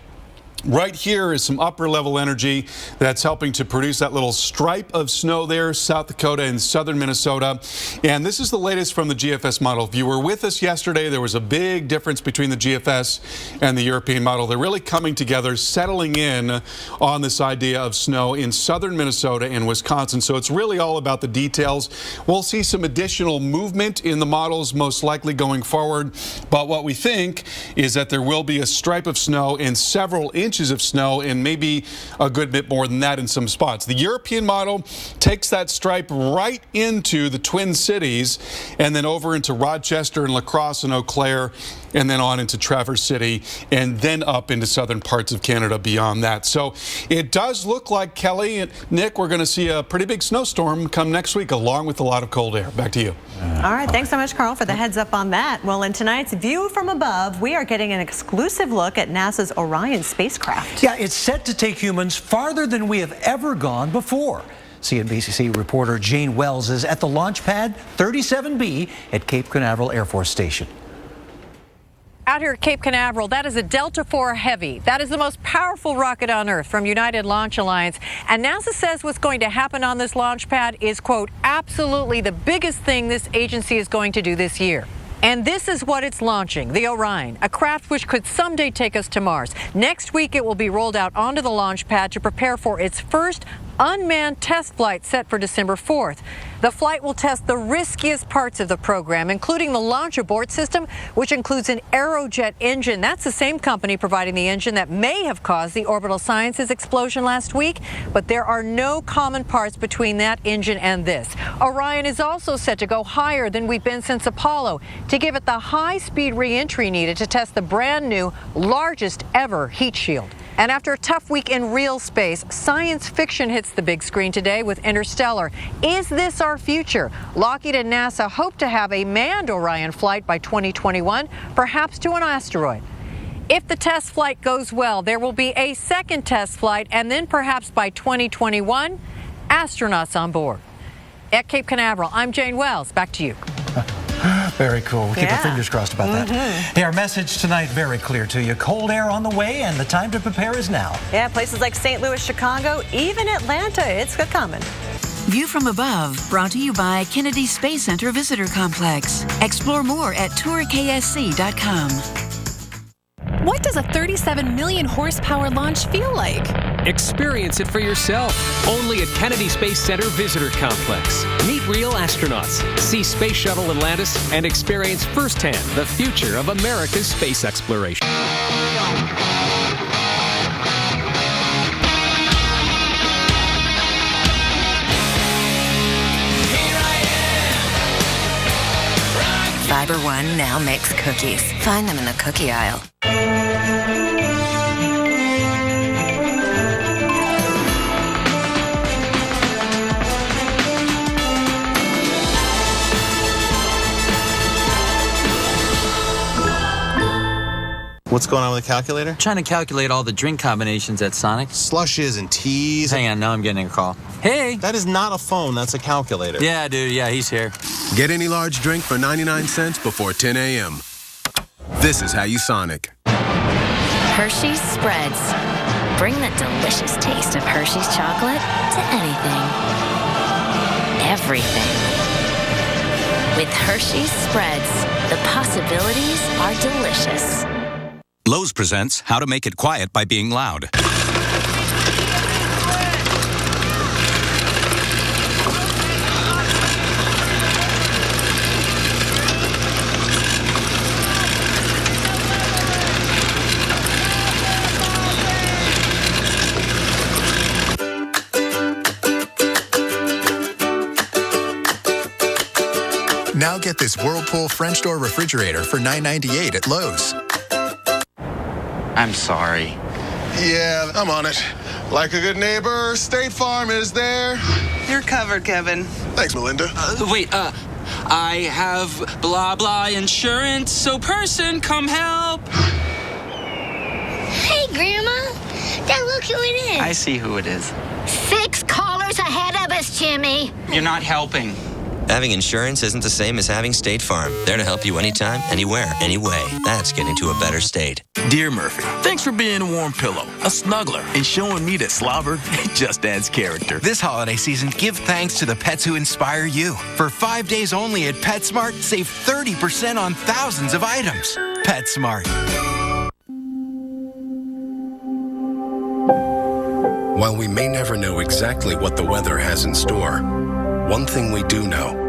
Right here is some upper level energy that's helping to produce that little stripe of snow there, South Dakota and southern Minnesota. And this is the latest from the GFS model. If you were with us yesterday, there was a big difference between the GFS and the European model. They're really coming together, settling in on this idea of snow in southern Minnesota and Wisconsin. So it's really all about the details. We'll see some additional movement in the models most likely going forward. But what we think is that there will be a stripe of snow and several inches of snow, and maybe a good bit more than that in some spots. The European model takes that stripe right into the Twin Cities and then over into Rochester and La Crosse and Eau Claire, and then on into Traverse City, and then up into southern parts of Canada beyond that. So it does look like, Kelly and Nick, we're going to see a pretty big snowstorm come next week, along with a lot of cold air. Back to you. All right, thanks so much, Carl, for the heads up on that. Well, in tonight's View from Above, we are getting an exclusive look at NASA's Orion spacecraft. Yeah, it's set to take humans farther than we have ever gone before. CNBC reporter Jane Wells is at the launch pad 37B at Cape Canaveral Air Force Station. Out here at Cape Canaveral, that is a Delta IV Heavy. That is the most powerful rocket on Earth from United Launch Alliance. And NASA says what's going to happen on this launch pad is, quote, absolutely the biggest thing this agency is going to do this year. And this is what it's launching, the Orion, a craft which could someday take us to Mars. Next week, it will be rolled out onto the launch pad to prepare for its first unmanned test flight set for December 4th. The flight will test the riskiest parts of the program, including the launch abort system, which includes an Aerojet engine. That's the same company providing the engine that may have caused the Orbital Sciences explosion last week, but there are no common parts between that engine and this. Orion is also set to go higher than we've been since Apollo to give it the high-speed re-entry needed to test the brand new, largest ever heat shield. And after a tough week in real space, science fiction hits the big screen today with Interstellar. Is this our future? Lockheed and NASA hope to have a manned Orion flight by 2021, perhaps to an asteroid. If the test flight goes well, there will be a second test flight, and then perhaps by 2021, astronauts on board. At Cape Canaveral, I'm Jane Wells. Back to you. Very cool. We'll keep our fingers crossed about that. Hey, our message tonight very clear to you. Cold air on the way, and the time to prepare is now. Yeah, places like St. Louis, Chicago, even Atlanta, it's coming. View from Above, brought to you by Kennedy Space Center Visitor Complex. Explore more at tourksc.com. What does a 37 million horsepower launch feel like? Experience it for yourself. Only at Kennedy Space Center Visitor Complex. Meet real astronauts, see Space Shuttle Atlantis, and experience firsthand the future of America's space exploration. Here I am, Number One now makes cookies. Find them in the cookie aisle. What's going on with the calculator? Trying to calculate all the drink combinations at Sonic. Slushes and teas. Hang on, now I'm getting a call. Hey! That is not a phone, that's a calculator. Yeah, dude, yeah, he's here. Get any large drink for 99 cents before 10 a.m. This is how you Sonic. Hershey's Spreads. Bring the delicious taste of Hershey's chocolate to anything. Everything. With Hershey's Spreads, the possibilities are delicious. Lowe's presents How to Make It Quiet by Being Loud. Now get this Whirlpool French door refrigerator for $9.98 at Lowe's. I'm sorry. Yeah, I'm on it. Like a good neighbor, State Farm is there. You're covered, Kevin. Thanks, Melinda. I have blah blah insurance, so person, come help. Hey, Grandma. Dad, look who it is. I see who it is. 6 callers ahead of us, Jimmy. You're not helping. Having insurance isn't the same as having State Farm. There to help you anytime, anywhere, anyway. That's getting to a better state. Dear Murphy, thanks for being a warm pillow, a snuggler, and showing me that slobber just adds character. This holiday season, give thanks to the pets who inspire you. For 5 days only at PetSmart, save 30% on thousands of items. PetSmart. While we may never know exactly what the weather has in store, one thing we do know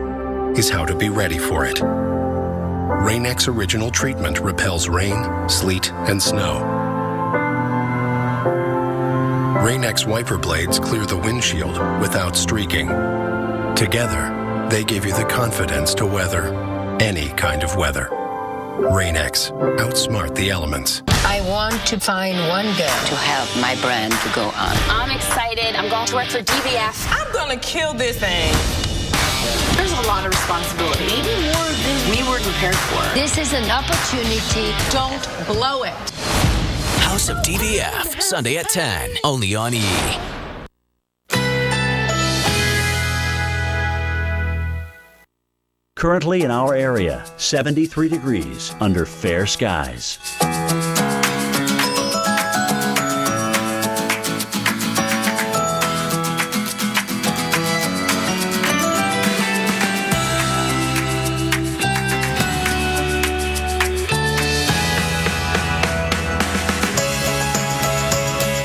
is how to be ready for it. Rain-X Original Treatment repels rain, sleet, and snow. Rain-X wiper blades clear the windshield without streaking. Together, they give you the confidence to weather any kind of weather. Rain-X, outsmart the elements. I want to find one girl to help my brand to go on. I'm excited. I'm going to work for DBF. I'm gonna kill this thing. There's a lot of responsibility. Maybe more than we were prepared for. This is an opportunity. Don't blow it. House of DBF, Sunday at 10, only on E! Currently in our area, 73 degrees under fair skies.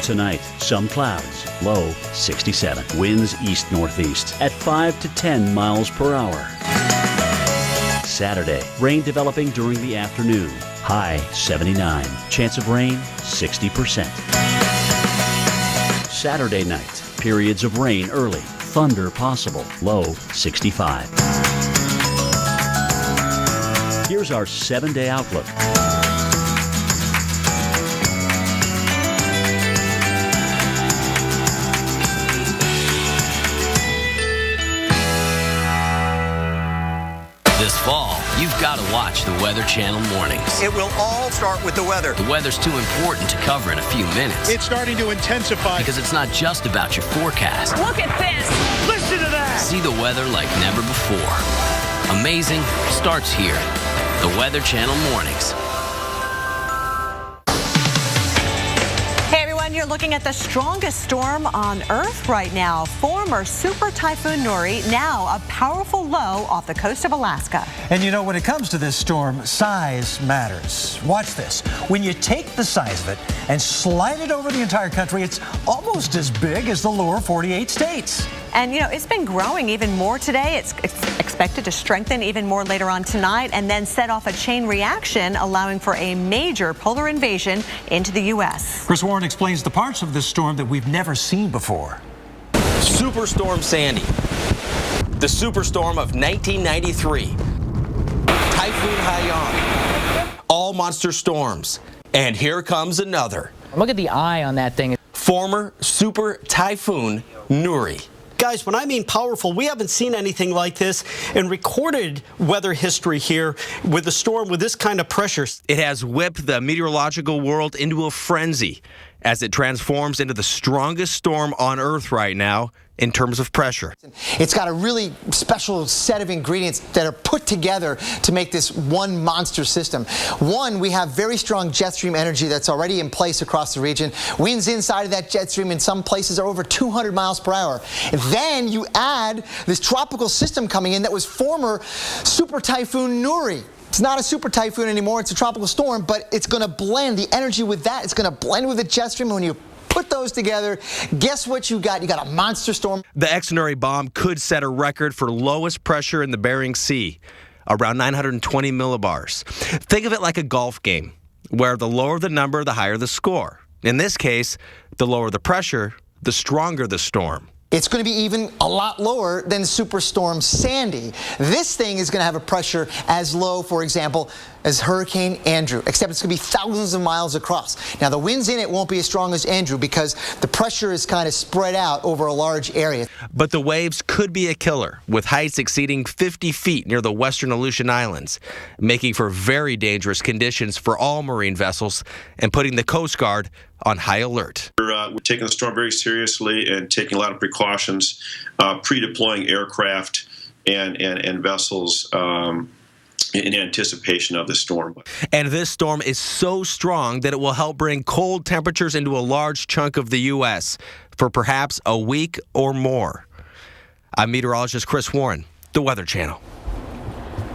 Tonight, some clouds, low 67. Winds east-northeast at 5 to 10 miles per hour. Saturday, rain developing during the afternoon. High 79. Chance of rain 60%. Saturday night, periods of rain early. Thunder possible. Low 65. Here's our 7-day outlook. This fall, you've got to watch the Weather Channel mornings. It will all start with the weather. The weather's too important to cover in a few minutes. It's starting to intensify. Because it's not just about your forecast. Look at this. Listen to that. See the weather like never before. Amazing starts here. The Weather Channel mornings. Hey everyone, you're looking at the strongest storm on Earth right now. Former Super Typhoon Nuri, now a powerful low off the coast of Alaska. And you know, when it comes to this storm, size matters. Watch this. When you take the size of it and slide it over the entire country, it's almost as big as the lower 48 states. And you know, it's been growing even more today. It's expected to strengthen even more later on tonight and then set off a chain reaction, allowing for a major polar invasion into the U.S. Chris Warren explains the parts of this storm that we've never seen before. Superstorm Sandy, the superstorm of 1993. Typhoon Haiyan. All monster storms. And here comes another. Look at the eye on that thing. Former Super Typhoon Nuri. Guys, when I mean powerful, we haven't seen anything like this in recorded weather history here with a storm with this kind of pressure. It has whipped the meteorological world into a frenzy as it transforms into the strongest storm on Earth right now in terms of pressure. It's got a really special set of ingredients that are put together to make this one monster system. One, we have very strong jet stream energy that's already in place across the region. Winds inside of that jet stream in some places are over 200 miles per hour. Then you add this tropical system coming in that was former Super Typhoon Nuri. It's not a super typhoon anymore, it's a tropical storm, but it's going to blend the energy with that. It's going to blend with the jet stream. When you put those together, guess what you got? You got a monster storm. The X-Nuri bomb could set a record for lowest pressure in the Bering Sea, around 920 millibars. Think of it like a golf game, where the lower the number, the higher the score. In this case, the lower the pressure, the stronger the storm. It's going to be even a lot lower than Superstorm Sandy. This thing is going to have a pressure as low, for example, as Hurricane Andrew, except it's going to be thousands of miles across. Now, the winds in it won't be as strong as Andrew because the pressure is kind of spread out over a large area. But the waves could be a killer, with heights exceeding 50 feet near the western Aleutian Islands, making for very dangerous conditions for all marine vessels and putting the Coast Guard on high alert. We're taking the storm very seriously and taking a lot of precautions, pre-deploying aircraft and vessels in anticipation of the storm. And this storm is so strong that it will help bring cold temperatures into a large chunk of the U.S. for perhaps a week or more. I'm meteorologist Chris Warren, the Weather Channel.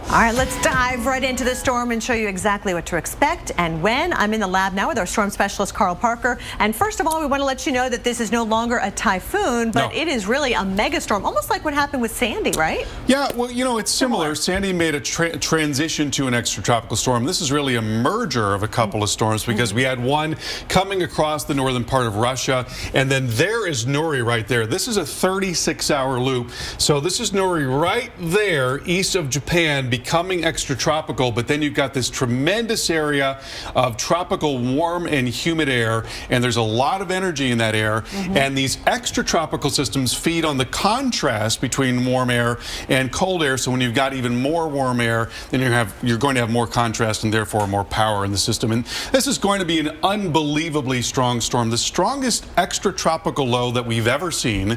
All right, let's dive right into the storm and show you exactly what to expect and when. I'm in the lab now with our storm specialist, Carl Parker. And first of all, we want to let you know that this is no longer a typhoon, but it is really a megastorm, almost like what happened with Sandy, right? Yeah, well, you know, it's similar. Sandy made a transition to an extratropical storm. This is really a merger of a couple of storms because we had one coming across the northern part of Russia, and then there is Nuri right there. This is a 36-hour loop. So this is Nuri right there, east of Japan, becoming extratropical, but then you've got this tremendous area of tropical warm and humid air, and there's a lot of energy in that air, and these extratropical systems feed on the contrast between warm air and cold air. So when you've got even more warm air, then you're going to have more contrast and therefore more power in the system. And this is going to be an unbelievably strong storm. The strongest extratropical low that we've ever seen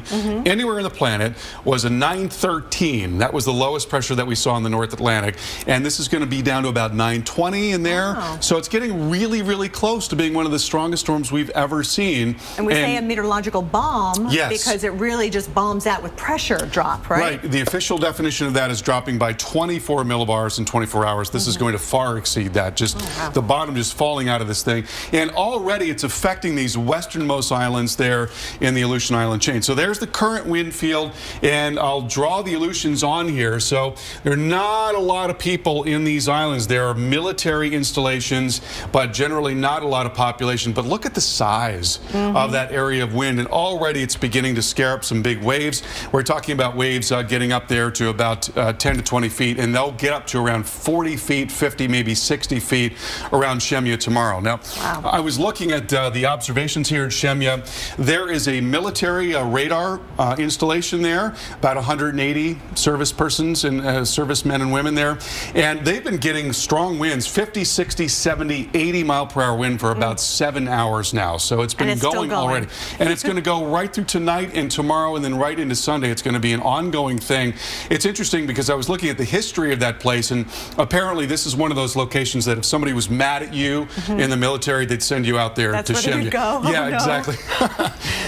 anywhere on the planet was a 913. That was the lowest pressure that we saw in the North Atlantic. And this is going to be down to about 920 in there. Wow. So it's getting really, really close to being one of the strongest storms we've ever seen. And we say a meteorological bomb because it really just bombs out with pressure drop, right? Right. The official definition of that is dropping by 24 millibars in 24 hours. This is going to far exceed that. Just the bottom just falling out of this thing. And already it's affecting these westernmost islands there in the Aleutian Island chain. So there's the current wind field, and I'll draw the Aleutians on here. So they're not a lot of people in these islands. There are military installations, but generally not a lot of population. But look at the size of that area of wind, and already it's beginning to scare up some big waves. We're talking about waves getting up there to about 10 to 20 feet, and they'll get up to around 40 feet, 50, maybe 60 feet around Shemya tomorrow. Now, I was looking at the observations here at Shemya. There is a military radar installation there, about 180 service persons and servicemen and women there, and they've been getting strong winds, 50, 60, 70, 80 mile per hour wind for about 7 hours now. So it's been going already, and it's going to go right through tonight and tomorrow, and then right into Sunday. It's going to be an ongoing thing. It's interesting because I was looking at the history of that place, and apparently this is one of those locations that if somebody was mad at you in the military, they'd send you out there to Shemya. Yeah, exactly.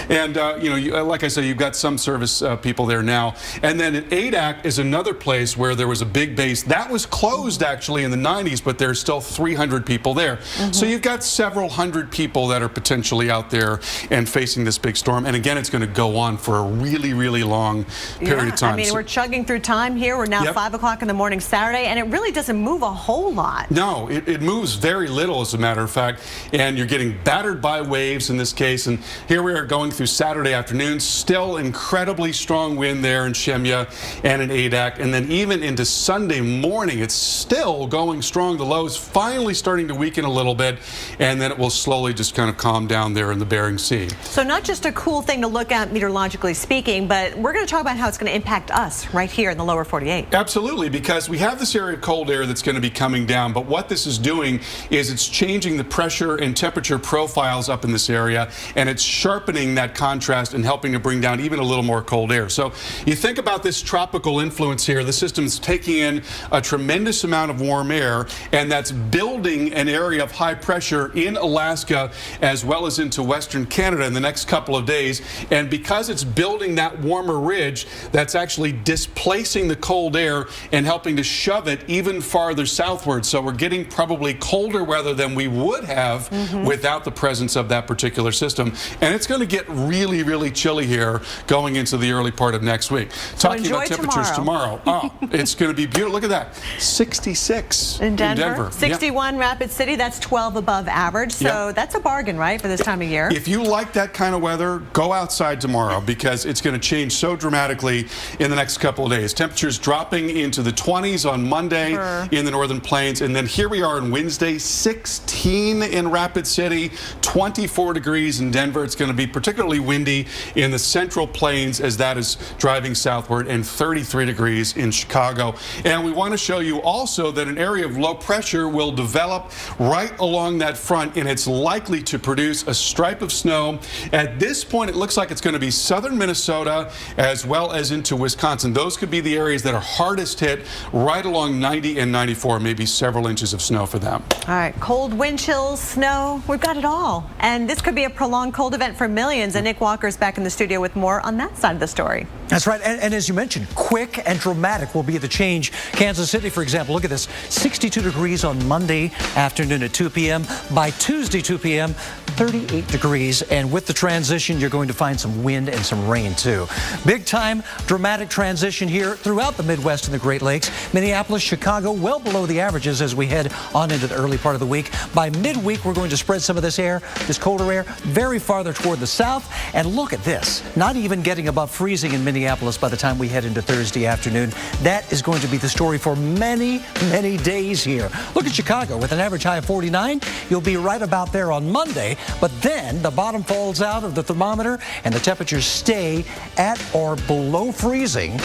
And you know, like I said, you've got some service people there now, and then at Adak is another place where there was a big base that was closed actually in the 90s, but there's still 300 people there. So you've got several hundred people that are potentially out there and facing this big storm. And again, it's going to go on for a really, really long period of time. I mean, we're chugging through time here. We're now 5 o'clock in the morning Saturday, and it really doesn't move a whole lot. No, it moves very little, as a matter of fact, and you're getting battered by waves in this case. And here we are going through Saturday afternoon, still incredibly strong wind there in Shemya and in Adak, and then even into Sunday Saturday morning. It's still going strong. The low is finally starting to weaken a little bit, and then it will slowly just kind of calm down there in the Bering Sea. So not just a cool thing to look at meteorologically speaking, but we're going to talk about how it's going to impact us right here in the lower 48. Absolutely, because we have this area of cold air that's going to be coming down, but what this is doing is it's changing the pressure and temperature profiles up in this area, and it's sharpening that contrast and helping to bring down even a little more cold air. So you think about this tropical influence here. The system is taking in a tremendous amount of warm air, and that's building an area of high pressure in Alaska as well as into western Canada in the next couple of days. And because it's building that warmer ridge, that's actually displacing the cold air and helping to shove it even farther southward. So we're getting probably colder weather than we would have without the presence of that particular system. And it's going to get really, really chilly here going into the early part of next week. So talking about temperatures tomorrow. Oh, it's going to be beautiful. Look at that. 66 in Denver. 61 Rapid City. That's 12 above average. So that's a bargain, right, for this time of year? If you like that kind of weather, go outside tomorrow because it's going to change so dramatically in the next couple of days. Temperatures dropping into the 20s on Monday in the northern plains. And then here we are on Wednesday, 16 in Rapid City, 24 degrees in Denver. It's going to be particularly windy in the central plains as that is driving southward, and 33 degrees in Chicago. And we want to show you also that an area of low pressure will develop right along that front, and it's likely to produce a stripe of snow. At this point, it looks like it's going to be southern Minnesota as well as into Wisconsin. Those could be the areas that are hardest hit right along 90 and 94, maybe several inches of snow for them. All right, cold wind chills, snow, we've got it all. And this could be a prolonged cold event for millions. And Nick Walker's back in the studio with more on that side of the story. That's right. And as you mentioned, quick and dramatic will be the change. Kansas City, for example, look at this. 62 degrees on Monday afternoon at 2 p.m. By Tuesday, 2 p.m., 38 degrees. And with the transition, you're going to find some wind and some rain, too. Big time, dramatic transition here throughout the Midwest and the Great Lakes. Minneapolis, Chicago, well below the averages as we head on into the early part of the week. By midweek, we're going to spread some of this air, this colder air, very farther toward the south. And look at this, not even getting above freezing in Minneapolis by the time we head into Thursday afternoon. That is going to be the story for many, many days here. Look at Chicago with an average high of 49. You'll be right about there on Monday, but then the bottom falls out of the thermometer and the temperatures stay at or below freezing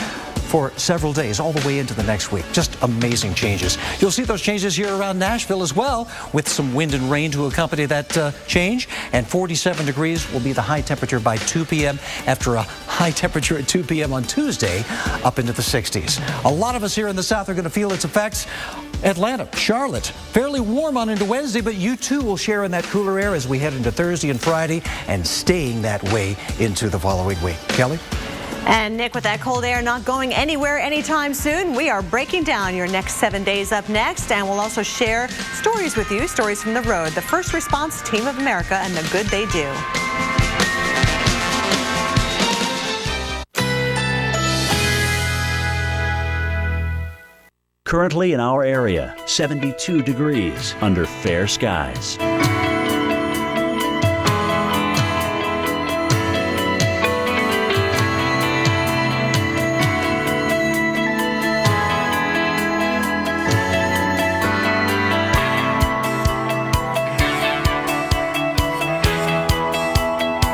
for several days, all the way into the next week. Just amazing changes. You'll see those changes here around Nashville as well, with some wind and rain to accompany that change. And 47 degrees will be the high temperature by 2 p.m. after a high temperature at 2 p.m. on Tuesday, up into the 60s. A lot of us here in the South are going to feel its effects. Atlanta, Charlotte, fairly warm on into Wednesday, but you too will share in that cooler air as we head into Thursday and Friday, and staying that way into the following week. Kelly? And Nick, with that cold air not going anywhere anytime soon, we are breaking down your next 7 days up next, and we'll also share stories with you, stories from the road, the First Response Team of America and the good they do. Currently in our area, 72 degrees under fair skies.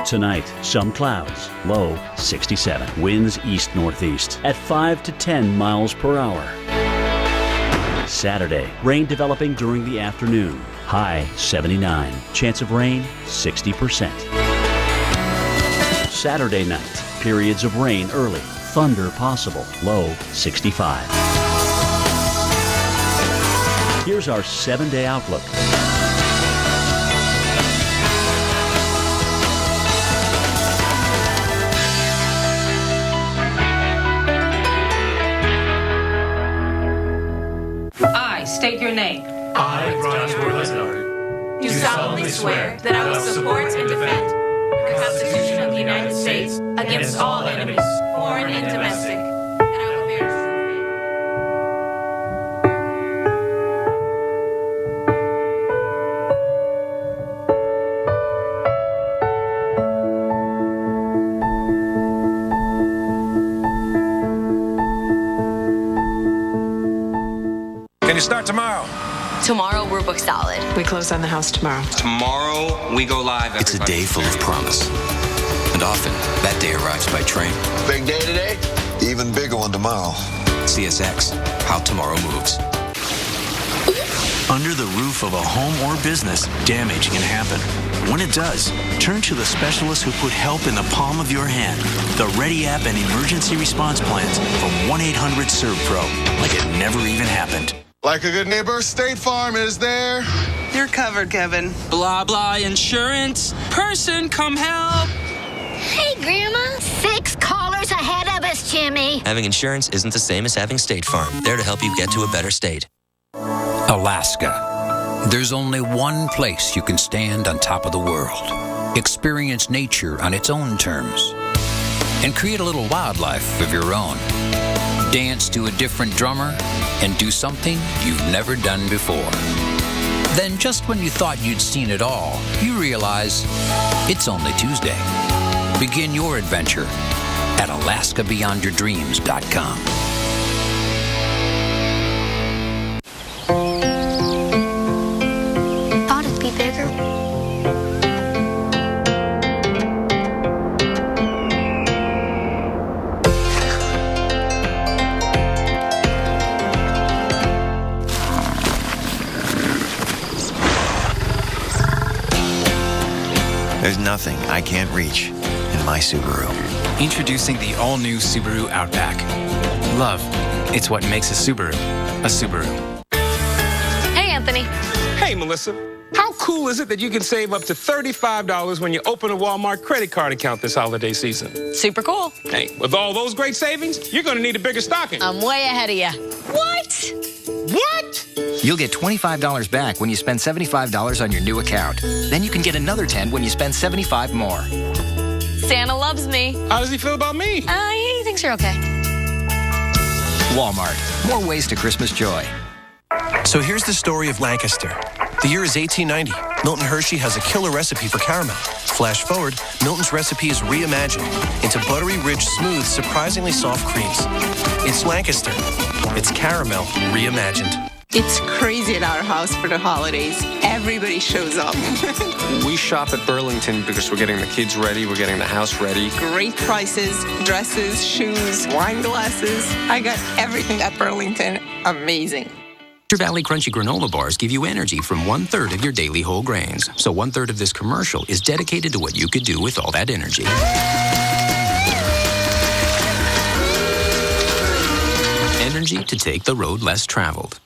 Tonight, some clouds, low 67. Winds east-northeast at 5 to 10 miles per hour. Saturday, rain developing during the afternoon, high 79. Chance of rain 60%. Saturday night, periods of rain early, thunder possible, low 65. Here's our 7-day outlook. State your name. I, Roger Lesnar, Do solemnly swear that I will support and defend the Constitution of the United States against all enemies, foreign and domestic, and I will bear true Can you start tomorrow? Tomorrow, we're booked solid. We close on the house tomorrow. Tomorrow, we go live. It's a day full of promise. And often, that day arrives by train. Big day today? Even bigger one tomorrow. CSX, how tomorrow moves. Under the roof of a home or business, damage can happen. When it does, turn to the specialists who put help in the palm of your hand. The Ready App and emergency response plans from 1-800-SERVPRO. Like it never even happened. Like a good neighbor, State Farm is there. You're covered, Kevin. Blah, blah, insurance. Person, come help. Hey, Grandma. 6 callers ahead of us, Jimmy. Having insurance isn't the same as having State Farm. There to help you get to a better state. Alaska. There's only one place you can stand on top of the world, experience nature on its own terms, and create a little wildlife of your own. Dance to a different drummer and do something you've never done before. Then just when you thought you'd seen it all, you realize it's only Tuesday. Begin your adventure at AlaskaBeyondYourDreams.com. Thought it'd be bigger. There's nothing I can't reach in my Subaru. Introducing the all-new Subaru Outback. Love, it's what makes a Subaru a Subaru. Hey, Anthony. Hey, Melissa. How cool is it that you can save up to $35 when you open a Walmart credit card account this holiday season? Super cool. Hey, with all those great savings, you're going to need a bigger stocking. I'm way ahead of you. What? What? You'll get $25 back when you spend $75 on your new account. Then you can get another $10 when you spend $75 more. Santa loves me. How does he feel about me? He thinks you're okay. Walmart. More ways to Christmas joy. So here's the story of Lancaster. The year is 1890. Milton Hershey has a killer recipe for caramel. Flash forward, Milton's recipe is reimagined into buttery, rich, smooth, surprisingly soft creams. It's Lancaster. It's caramel reimagined. It's crazy at our house for the holidays. Everybody shows up. We shop at Burlington because we're getting the kids ready, we're getting the house ready. Great prices, dresses, shoes, wine glasses. I got everything at Burlington. Amazing. Nature Valley Crunchy Granola Bars give you energy from 1/3 of your daily whole grains. So 1/3 of this commercial is dedicated to what you could do with all that energy. Energy to take the road less traveled.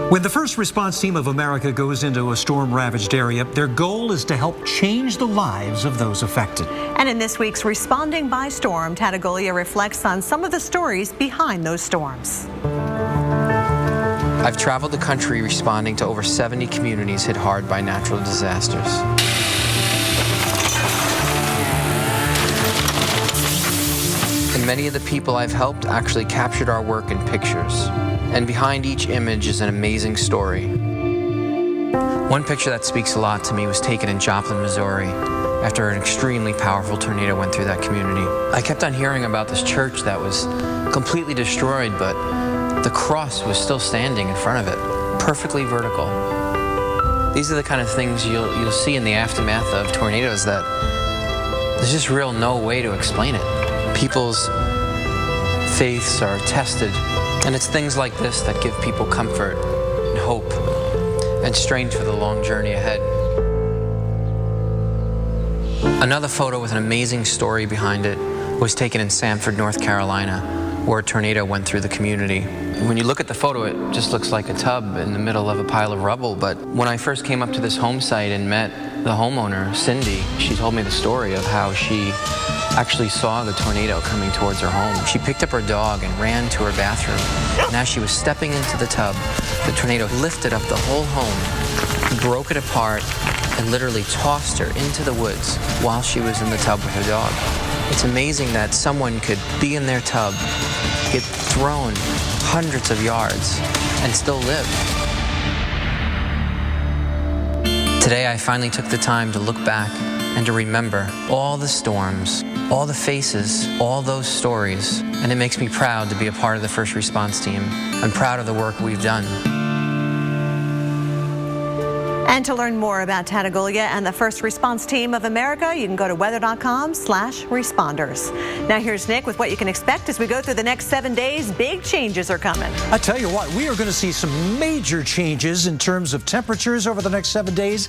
When the first response team of America goes into a storm-ravaged area, their goal is to help change the lives of those affected. And in this week's Responding by Storm, Tattaglia reflects on some of the stories behind those storms. I've traveled the country responding to over 70 communities hit hard by natural disasters. And many of the people I've helped actually captured our work in pictures. And behind each image is an amazing story. One picture that speaks a lot to me was taken in Joplin, Missouri, after an extremely powerful tornado went through that community. I kept on hearing about this church that was completely destroyed, but the cross was still standing in front of it, perfectly vertical. These are the kind of things you'll see in the aftermath of tornadoes that there's just real no way to explain it. People's faiths are tested, and it's things like this that give people comfort and hope and strength for the long journey ahead. Another photo with an amazing story behind it was taken in Sanford, North Carolina, where a tornado went through the community. When you look at the photo, it just looks like a tub in the middle of a pile of rubble, but when I first came up to this home site and met the homeowner, Cindy, she told me the story of how she actually saw the tornado coming towards her home. She picked up her dog and ran to her bathroom, and as she was stepping into the tub, the tornado lifted up the whole home, broke it apart, and literally tossed her into the woods while she was in the tub with her dog. It's amazing that someone could be in their tub, get thrown hundreds of yards, and still live. Today, I finally took the time to look back and to remember all the storms All the faces, all those stories, and it makes me proud to be a part of the first response team. I'm proud of the work we've done. And to learn more about Tattaglia and the First Response Team of America, you can go to weather.com/responders. Now here's Nick with what you can expect as we go through the next 7 days. Big changes are coming. I tell you what, we are going to see some major changes in terms of temperatures over the next 7 days.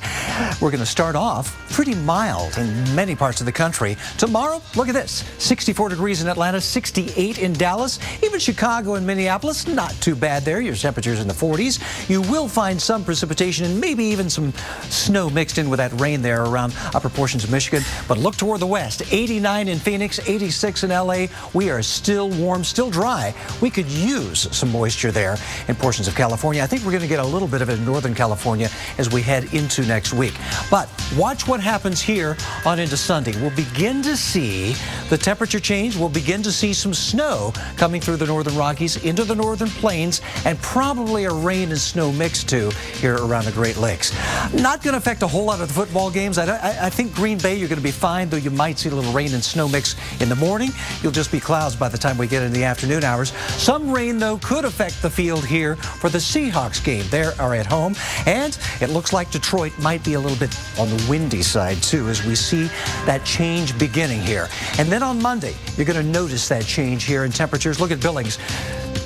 We're going to start off pretty mild in many parts of the country. Tomorrow, look at this, 64 degrees in Atlanta, 68 in Dallas, even Chicago and Minneapolis, not too bad there. Your temperatures in the 40s. You will find some precipitation and maybe even some snow mixed in with that rain there around upper portions of Michigan. But look toward the west, 89 in Phoenix, 86 in LA. We are still warm, still dry. We could use some moisture there in portions of California. I think we're going to get a little bit of it in Northern California as we head into next week. But watch what happens here on into Sunday. We'll begin to see the temperature change. We'll begin to see some snow coming through the northern Rockies into the northern plains, and probably a rain and snow mix too here around the Great Lakes. Not going to affect a whole lot of the football games. I think Green Bay, you're going to be fine, though you might see a little rain and snow mix in the morning. You'll just be clouds by the time we get in the afternoon hours. Some rain, though, could affect the field here for the Seahawks game. They are at home, and it looks like Detroit might be a little bit on the windy side, too, as we see that change beginning here. And then on Monday, you're going to notice that change here in temperatures. Look at Billings.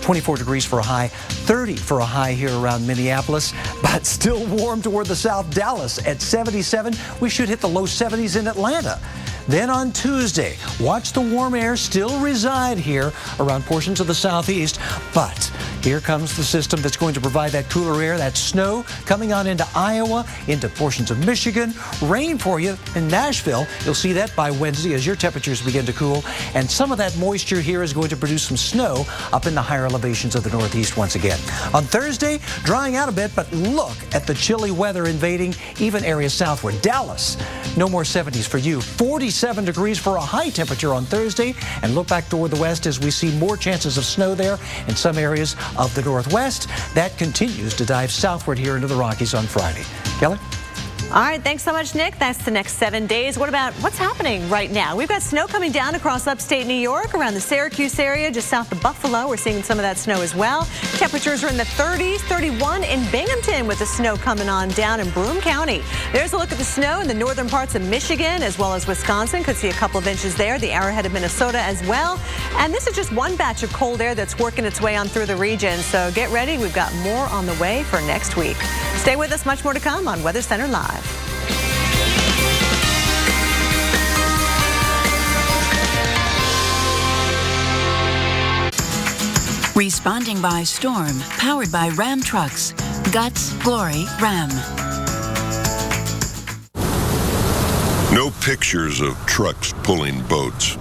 24 degrees for a high, 30 for a high here around Minneapolis, but still warm toward the south. Dallas at 77. We should hit the low 70s in Atlanta. Then on Tuesday, watch the warm air still reside here around portions of the southeast, but here comes the system that's going to provide that cooler air, that snow coming on into Iowa, into portions of Michigan, rain for you in Nashville. You'll see that by Wednesday as your temperatures begin to cool, and some of that moisture here is going to produce some snow up in the higher elevations of the northeast once again. On Thursday, drying out a bit, but look at the chilly weather invading even areas southward. Dallas, no more 70s for you. 47 degrees for a high temperature on Thursday, and look back toward the west as we see more chances of snow there in some areas of the northwest. That continues to dive southward here into the Rockies on Friday. Kelly? All right, thanks so much, Nick. That's the next 7 days. What about what's happening right now? We've got snow coming down across upstate New York, around the Syracuse area, just south of Buffalo. We're seeing some of that snow as well. Temperatures are in the 30s, 31 in Binghamton with the snow coming on down in Broome County. There's a look at the snow in the northern parts of Michigan as well as Wisconsin. Could see a couple of inches there. The Arrowhead of Minnesota as well. And this is just one batch of cold air that's working its way on through the region. So get ready. We've got more on the way for next week. Stay with us. Much more to come on Weather Center Live. Responding by storm, powered by Ram trucks. Guts, glory, Ram. No pictures of trucks pulling boats.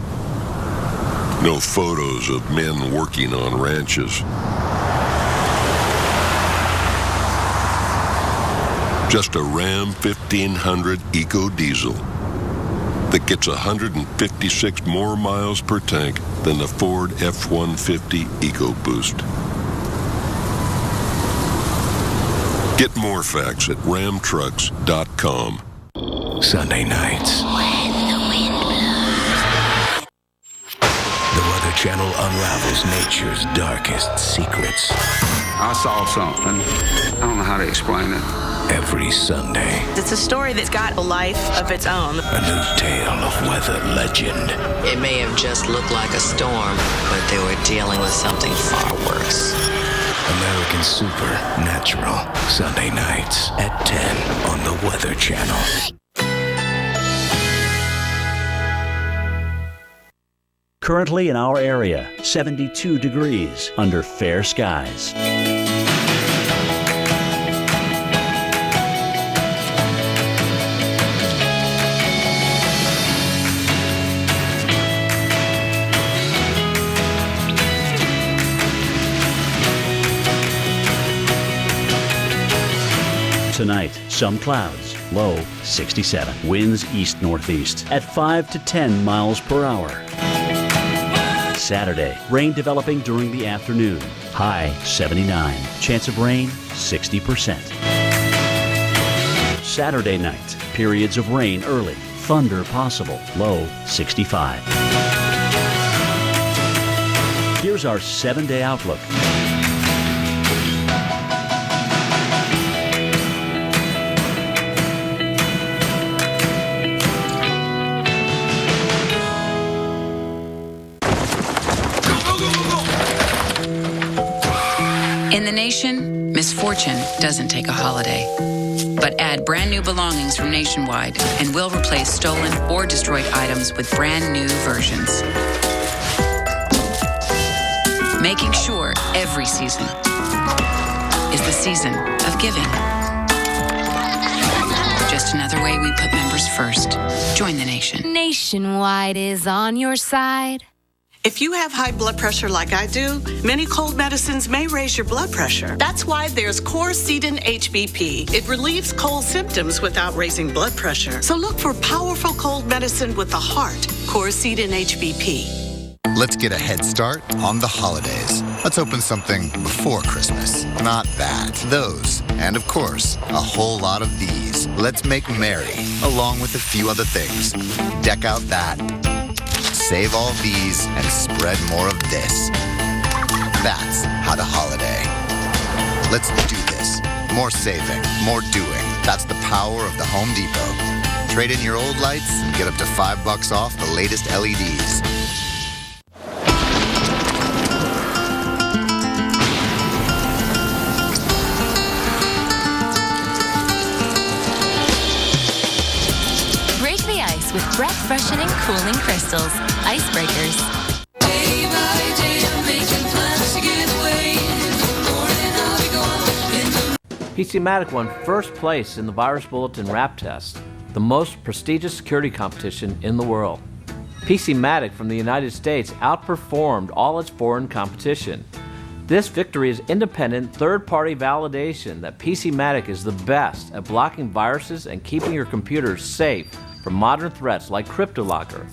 No photos of men working on ranches. Just a Ram 1500 Eco Diesel that gets 156 more miles per tank than the Ford F-150 EcoBoost. Get more facts at ramtrucks.com. Sunday nights. When the wind blows. The Weather Channel unravels nature's darkest secrets. I saw something. I don't know how to explain it. Every Sunday. It's a story that's got a life of its own. A new tale of weather legend. It may have just looked like a storm, but they were dealing with something far worse. American Supernatural. Sunday nights at 10 on the Weather Channel. Currently in our area, 72 degrees under fair skies. Tonight, some clouds, low 67. Winds east-northeast at 5 to 10 miles per hour. Saturday, rain developing during the afternoon. High 79. Chance of rain 60%. Saturday night, periods of rain early. thunder possible, low 65. Here's our 7-day outlook. In the nation, misfortune doesn't take a holiday. But add brand new belongings from Nationwide and we'll replace stolen or destroyed items with brand new versions. Making sure every season is the season of giving. Just another way we put members first. Join the nation. Nationwide is on your side. If you have high blood pressure like I do, many cold medicines may raise your blood pressure. That's why there's Coricidin HBP. It relieves cold symptoms without raising blood pressure. So look for powerful cold medicine with the heart. Coricidin HBP. Let's get a head start on the holidays. Let's open something before Christmas. Not that. Those. And of course, a whole lot of these. Let's make merry, along with a few other things. Deck out that. Save all these and spread more of this. That's how to holiday. Let's do this. More saving, more doing. That's the power of the Home Depot. Trade in your old lights and get up to $5 off the latest LEDs. Break the ice with breath-freshening, cooling crystals. Icebreakers. Day by day, I'm making plans to get away. Morning, I'll be gone. PCmatic won first place in the Virus Bulletin Rap Test, the most prestigious security competition in the world. PCmatic from the United States outperformed all its foreign competition. This victory is independent, third-party validation that PCmatic is the best at blocking viruses and keeping your computers safe from modern threats like CryptoLocker.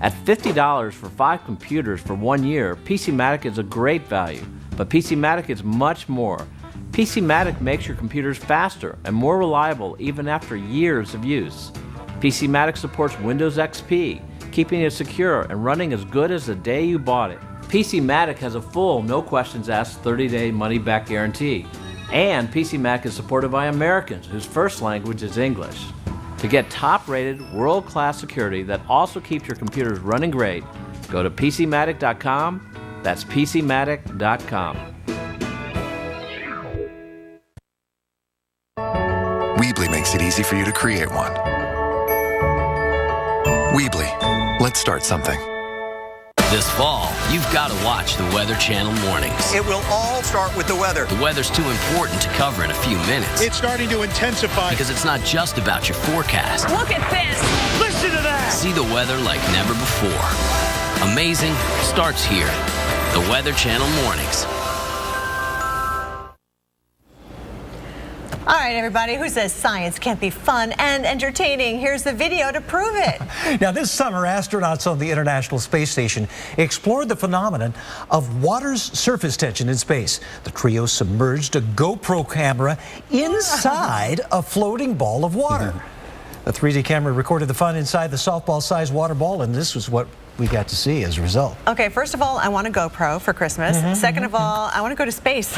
At $50 for 5 computers for 1 year, PCmatic is a great value, but PCmatic is much more. PCmatic makes your computers faster and more reliable even after years of use. PCmatic supports Windows XP, keeping it secure and running as good as the day you bought it. PCmatic has a full, no questions asked 30-day money-back guarantee. And PCmatic is supported by Americans whose first language is English. To get top-rated, world-class security that also keeps your computers running great, go to PCmatic.com. That's PCmatic.com. Weebly makes it easy for you to create one. Weebly, let's start something. This fall, you've got to watch the Weather Channel mornings. It will all start with the weather. The weather's too important to cover in a few minutes. It's starting to intensify. Because it's not just about your forecast. Look at this. Listen to that. See the weather like never before. Amazing starts here. The Weather Channel mornings. All right, everybody, who says science can't be fun and entertaining? Here's the video to prove it. Now, this summer, astronauts on the International Space Station explored the phenomenon of water's surface tension in space. The trio submerged a GoPro camera inside a floating ball of water. A 3D camera recorded the fun inside the softball-sized water ball, and this was what we got to see as a result. Okay, first of all, I want a GoPro for Christmas. Second of all, I want to go to space.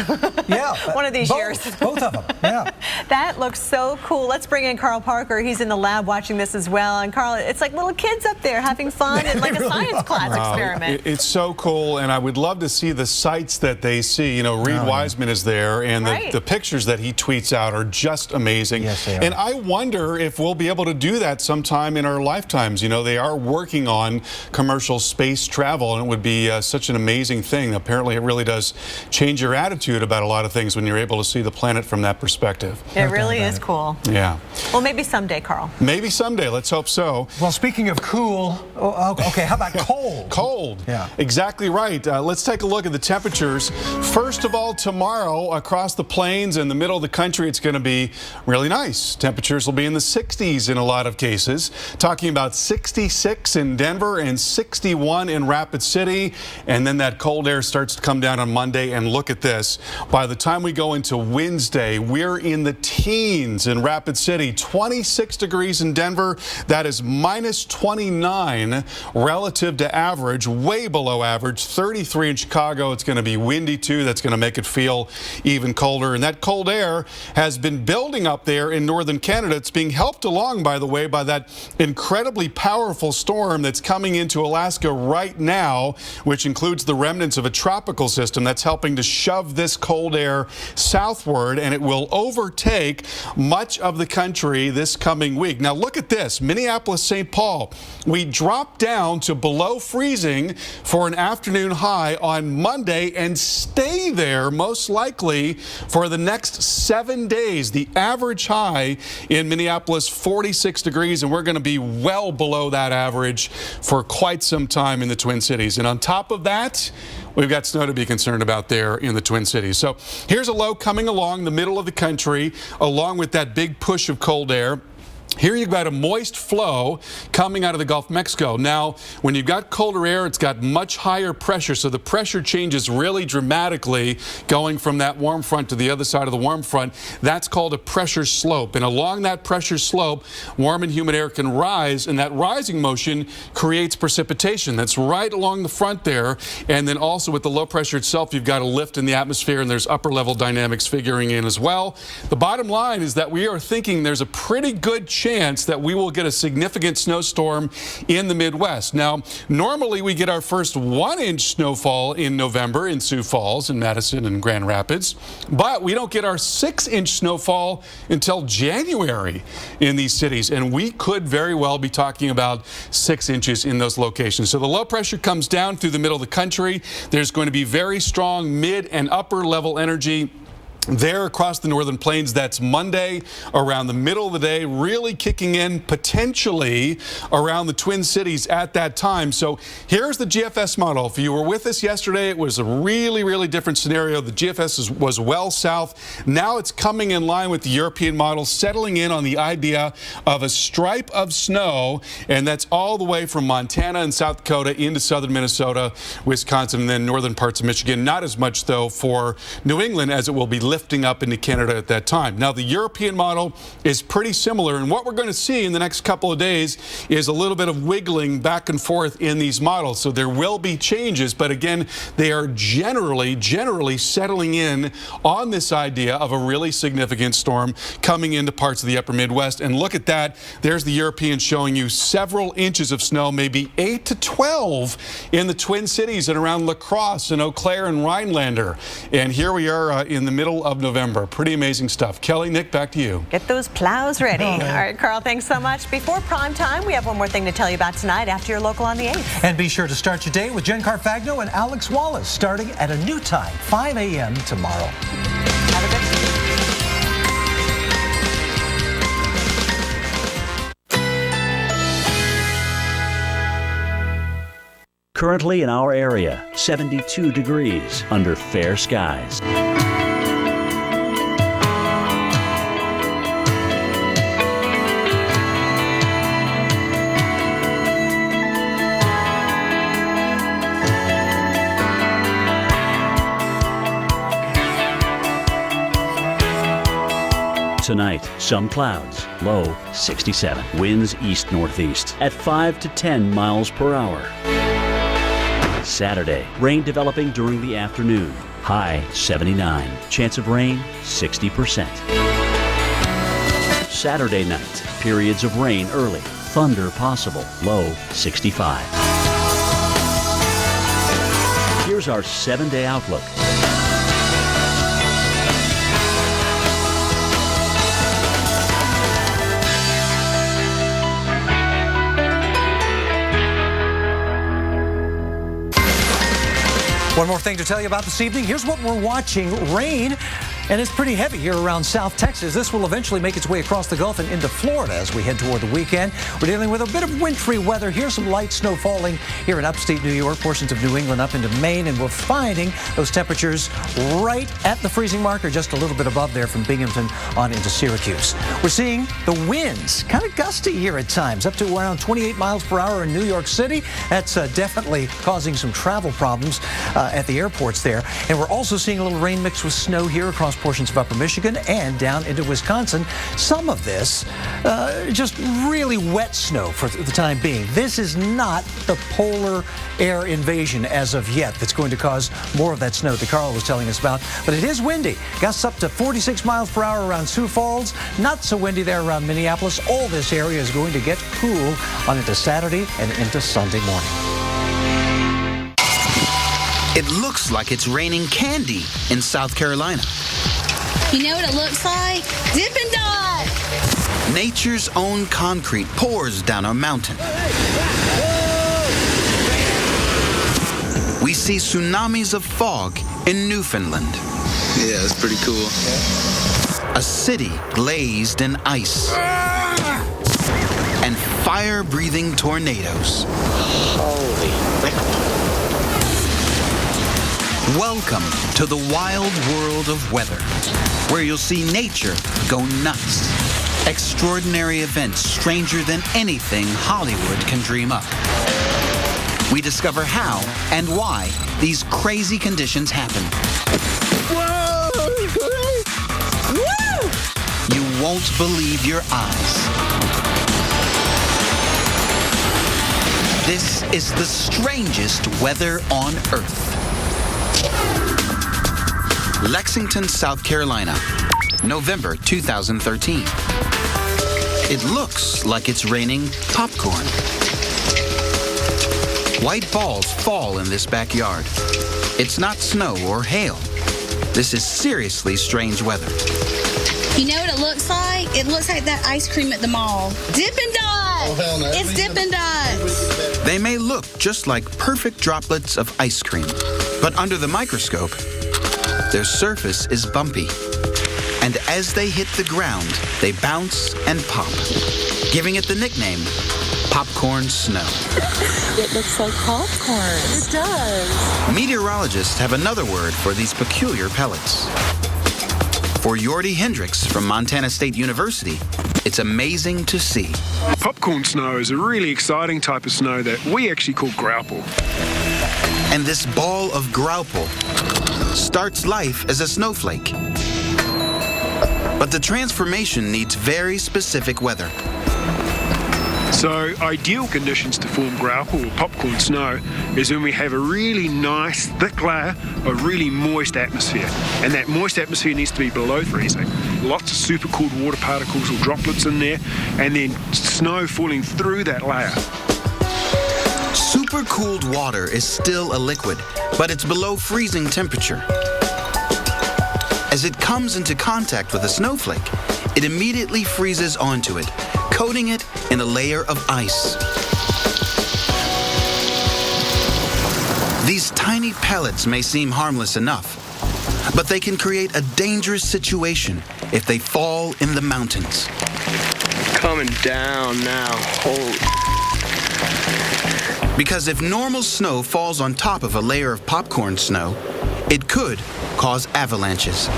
Yeah. One of these years. Both of them, yeah. That looks so cool. Let's bring in Carl Parker. He's in the lab watching this as well. And Carl, it's like little kids up there having fun and like a science class experiment. It's so cool, and I would love to see the sights that they see. You know, Reed Wiseman is there, and the pictures that he tweets out are just amazing. Yes, they are. And I wonder if we'll be able to do that sometime in our lifetimes. You know, they are working on commercial space travel, and it would be such an amazing thing. Apparently, it really does change your attitude about a lot of things when you're able to see the planet from that perspective. It really is cool. Yeah. Well, maybe someday, Carl. Maybe someday. Let's hope so. Well, speaking of cool, okay, how about cold? Cold. Yeah. Exactly right. Let's take a look at the temperatures. First of all, tomorrow across the plains and the middle of the country, it's going to be really nice. Temperatures will be in the 60s in a lot of cases. Talking about 66 in Denver and 60 61 in Rapid City, and then that cold air starts to come down on Monday. And look at this. By the time we go into Wednesday, we're in the teens in Rapid City, 26 degrees in Denver. That is minus 29 relative to average, way below average. 33 in Chicago. It's going to be windy too. That's going to make it feel even colder. And that cold air has been building up there in northern Canada. It's being helped along, by the way, by that incredibly powerful storm that's coming into Alaska right now, which includes the remnants of a tropical system that's helping to shove this cold air southward, and it will overtake much of the country this coming week. Now look at this. Minneapolis, St. Paul. We dropped down to below freezing for an afternoon high on Monday and stay there most likely for the next 7 days. The average high in Minneapolis, 46 degrees, and we're going to be well below that average for quite some time in the Twin Cities. And on top of that, we've got snow to be concerned about there in the Twin Cities. So here's a low coming along the middle of the country, along with that big push of cold air. Here you've got a moist flow coming out of the Gulf of Mexico. Now, when you've got colder air, it's got much higher pressure, so the pressure changes really dramatically going from that warm front to the other side of the warm front. That's called a pressure slope. And along that pressure slope, warm and humid air can rise, and that rising motion creates precipitation. That's right along the front there. And then also with the low pressure itself, you've got a lift in the atmosphere, and there's upper level dynamics figuring in as well. The bottom line is that we are thinking there's a pretty good chance that we will get a significant snowstorm in the Midwest. Now, normally we get our first 1-inch snowfall in November in Sioux Falls and Madison and Grand Rapids, but we don't get our 6-inch snowfall until January in these cities, and we could very well be talking about 6 inches in those locations. So the low pressure comes down through the middle of the country. There's going to be very strong mid and upper level energy there across the northern plains. That's Monday around the middle of the day, really kicking in potentially around the Twin Cities at that time. So here's the GFS model. If you were with us yesterday, it was a really, really different scenario. The GFS was well south. Now it's coming in line with the European model, settling in on the idea of a stripe of snow, and that's all the way from Montana and South Dakota into southern Minnesota, Wisconsin, and then northern parts of Michigan. Not as much, though, for New England, as it will be lifting up into Canada at that time. Now, the European model is pretty similar, and what we're going to see in the next couple of days is a little bit of wiggling back and forth in these models. So there will be changes, but again, they are generally settling in on this idea of a really significant storm coming into parts of the upper Midwest. And look at that. There's the European showing you several inches of snow, maybe 8 to 12 in the Twin Cities and around La Crosse and Eau Claire and Rhinelander. And here we are in the middle of November. Pretty amazing stuff. Kelly, Nick, back to you. Get those plows ready. All right, Carl, thanks so much. Before prime time, we have one more thing to tell you about tonight after your local on the 8th. And be sure to start your day with Jen Carfagno and Alex Wallace, starting at a new time, 5 a.m. tomorrow. Have a good day. Currently in our area, 72 degrees under fair skies. Tonight, some clouds, low 67. Winds east-northeast at 5 to 10 miles per hour. Saturday, rain developing during the afternoon. High 79. Chance of rain 60%. Saturday night, periods of rain early. Thunder possible. Low 65. Here's our 7-day outlook. One more thing to tell you about this evening. Here's what we're watching. Rain And it's pretty heavy here around South Texas. This will eventually make its way across the Gulf and into Florida as we head toward the weekend. We're dealing with a bit of wintry weather. Here's some light snow falling here in upstate New York, portions of New England up into Maine, and we're finding those temperatures right at the freezing mark or just a little bit above there from Binghamton on into Syracuse. We're seeing the winds kind of gusty here at times, up to around 28 miles per hour in New York City. That's definitely causing some travel problems at the airports there. And we're also seeing a little rain mixed with snow here across portions of upper Michigan and down into Wisconsin. Some of this just really wet snow for the time being. This is not the polar air invasion as of yet that's going to cause more of that snow that Carl was telling us about. But it is windy. Gusts up to 46 miles per hour around Sioux Falls. Not so windy there around Minneapolis. All this area is going to get cool on into Saturday and into Sunday morning. It looks like it's raining candy in South Carolina. You know what it looks like? Dippin' Dot! Nature's own concrete pours down a mountain. We see tsunamis of fog in Newfoundland. Yeah, it's pretty cool. A city glazed in ice. And fire-breathing tornadoes. Holy mackerel. Welcome to the wild world of weather, where you'll see nature go nuts. Extraordinary events stranger than anything Hollywood can dream up. We discover how and why these crazy conditions happen. Whoa! Woo! You won't believe your eyes. This is the strangest weather on Earth. Lexington, South Carolina, November 2013. It looks like it's raining popcorn. White balls fall in this backyard. It's not snow or hail. This is seriously strange weather. You know what it looks like? It looks like that ice cream at the mall. Dippin' Dot! Oh, hell no. It's Dippin' Dots! They may look just like perfect droplets of ice cream, but under the microscope, their surface is bumpy. And as they hit the ground, they bounce and pop, giving it the nickname popcorn snow. It looks like popcorn. It does. Meteorologists have another word for these peculiar pellets. For Jordi Hendricks from Montana State University, it's amazing to see. Popcorn snow is a really exciting type of snow that we actually call graupel. And this ball of graupel starts life as a snowflake. But the transformation needs very specific weather. So ideal conditions to form graupel or popcorn snow is when we have a really nice thick layer of really moist atmosphere. And that moist atmosphere needs to be below freezing. Lots of super cooled water particles or droplets in there, and then snow falling through that layer. Supercooled water is still a liquid, but it's below freezing temperature. As it comes into contact with a snowflake, it immediately freezes onto it, coating it in a layer of ice. These tiny pellets may seem harmless enough, but they can create a dangerous situation if they fall in the mountains. Coming down now. Holy. Because if normal snow falls on top of a layer of popcorn snow, it could cause avalanches.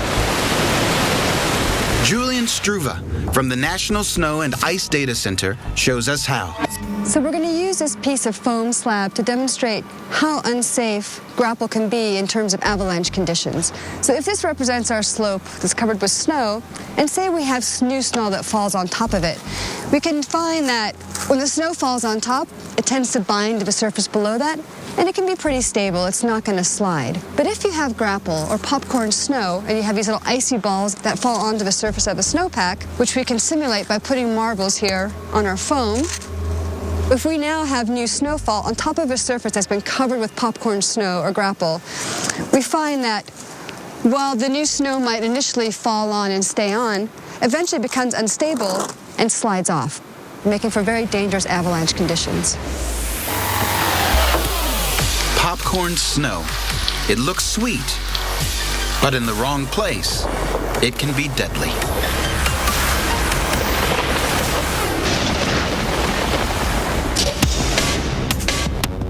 Julian Struve from the National Snow and Ice Data Center shows us how. So we're going to use this piece of foam slab to demonstrate how unsafe graupel can be in terms of avalanche conditions. So if this represents our slope that's covered with snow, and say we have new snow that falls on top of it, we can find that when the snow falls on top, it tends to bind to the surface below that, and it can be pretty stable. It's not going to slide. But if you have graupel or popcorn snow, and you have these little icy balls that fall onto the surface of the snowpack, which we can simulate by putting marbles here on our foam, if we now have new snowfall on top of a surface that's been covered with popcorn snow or graupel, we find that while the new snow might initially fall on and stay on, eventually becomes unstable and slides off, making for very dangerous avalanche conditions. Popcorn snow. It looks sweet, But in the wrong place, it can be deadly.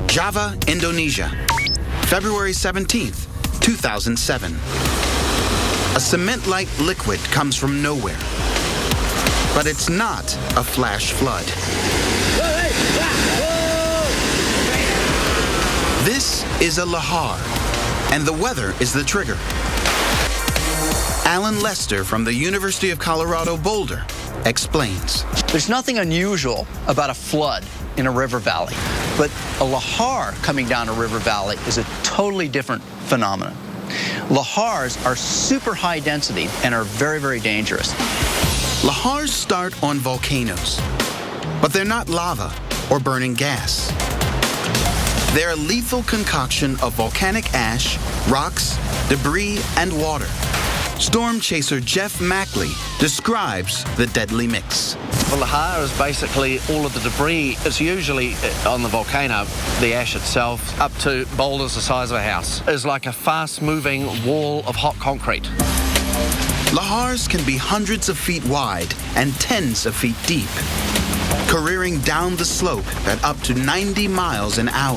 Java, Indonesia, February 17th, 2007. A cement-like liquid comes from nowhere. But it's not a flash flood. This is a lahar, and the weather is the trigger. Alan Lester from the University of Colorado Boulder explains. There's nothing unusual about a flood in a river valley, but a lahar coming down a river valley is a totally different phenomenon. Lahars are super high density and are very, very dangerous. Lahars start on volcanoes, but they're not lava or burning gas. They're a lethal concoction of volcanic ash, rocks, debris, and water. Storm chaser Jeff Mackley describes the deadly mix. Well, lahar is basically all of the debris. It's usually on the volcano, the ash itself, up to boulders the size of a house. It's like a fast-moving wall of hot concrete. Lahars can be hundreds of feet wide and tens of feet deep, careering down the slope at up to 90 miles an hour.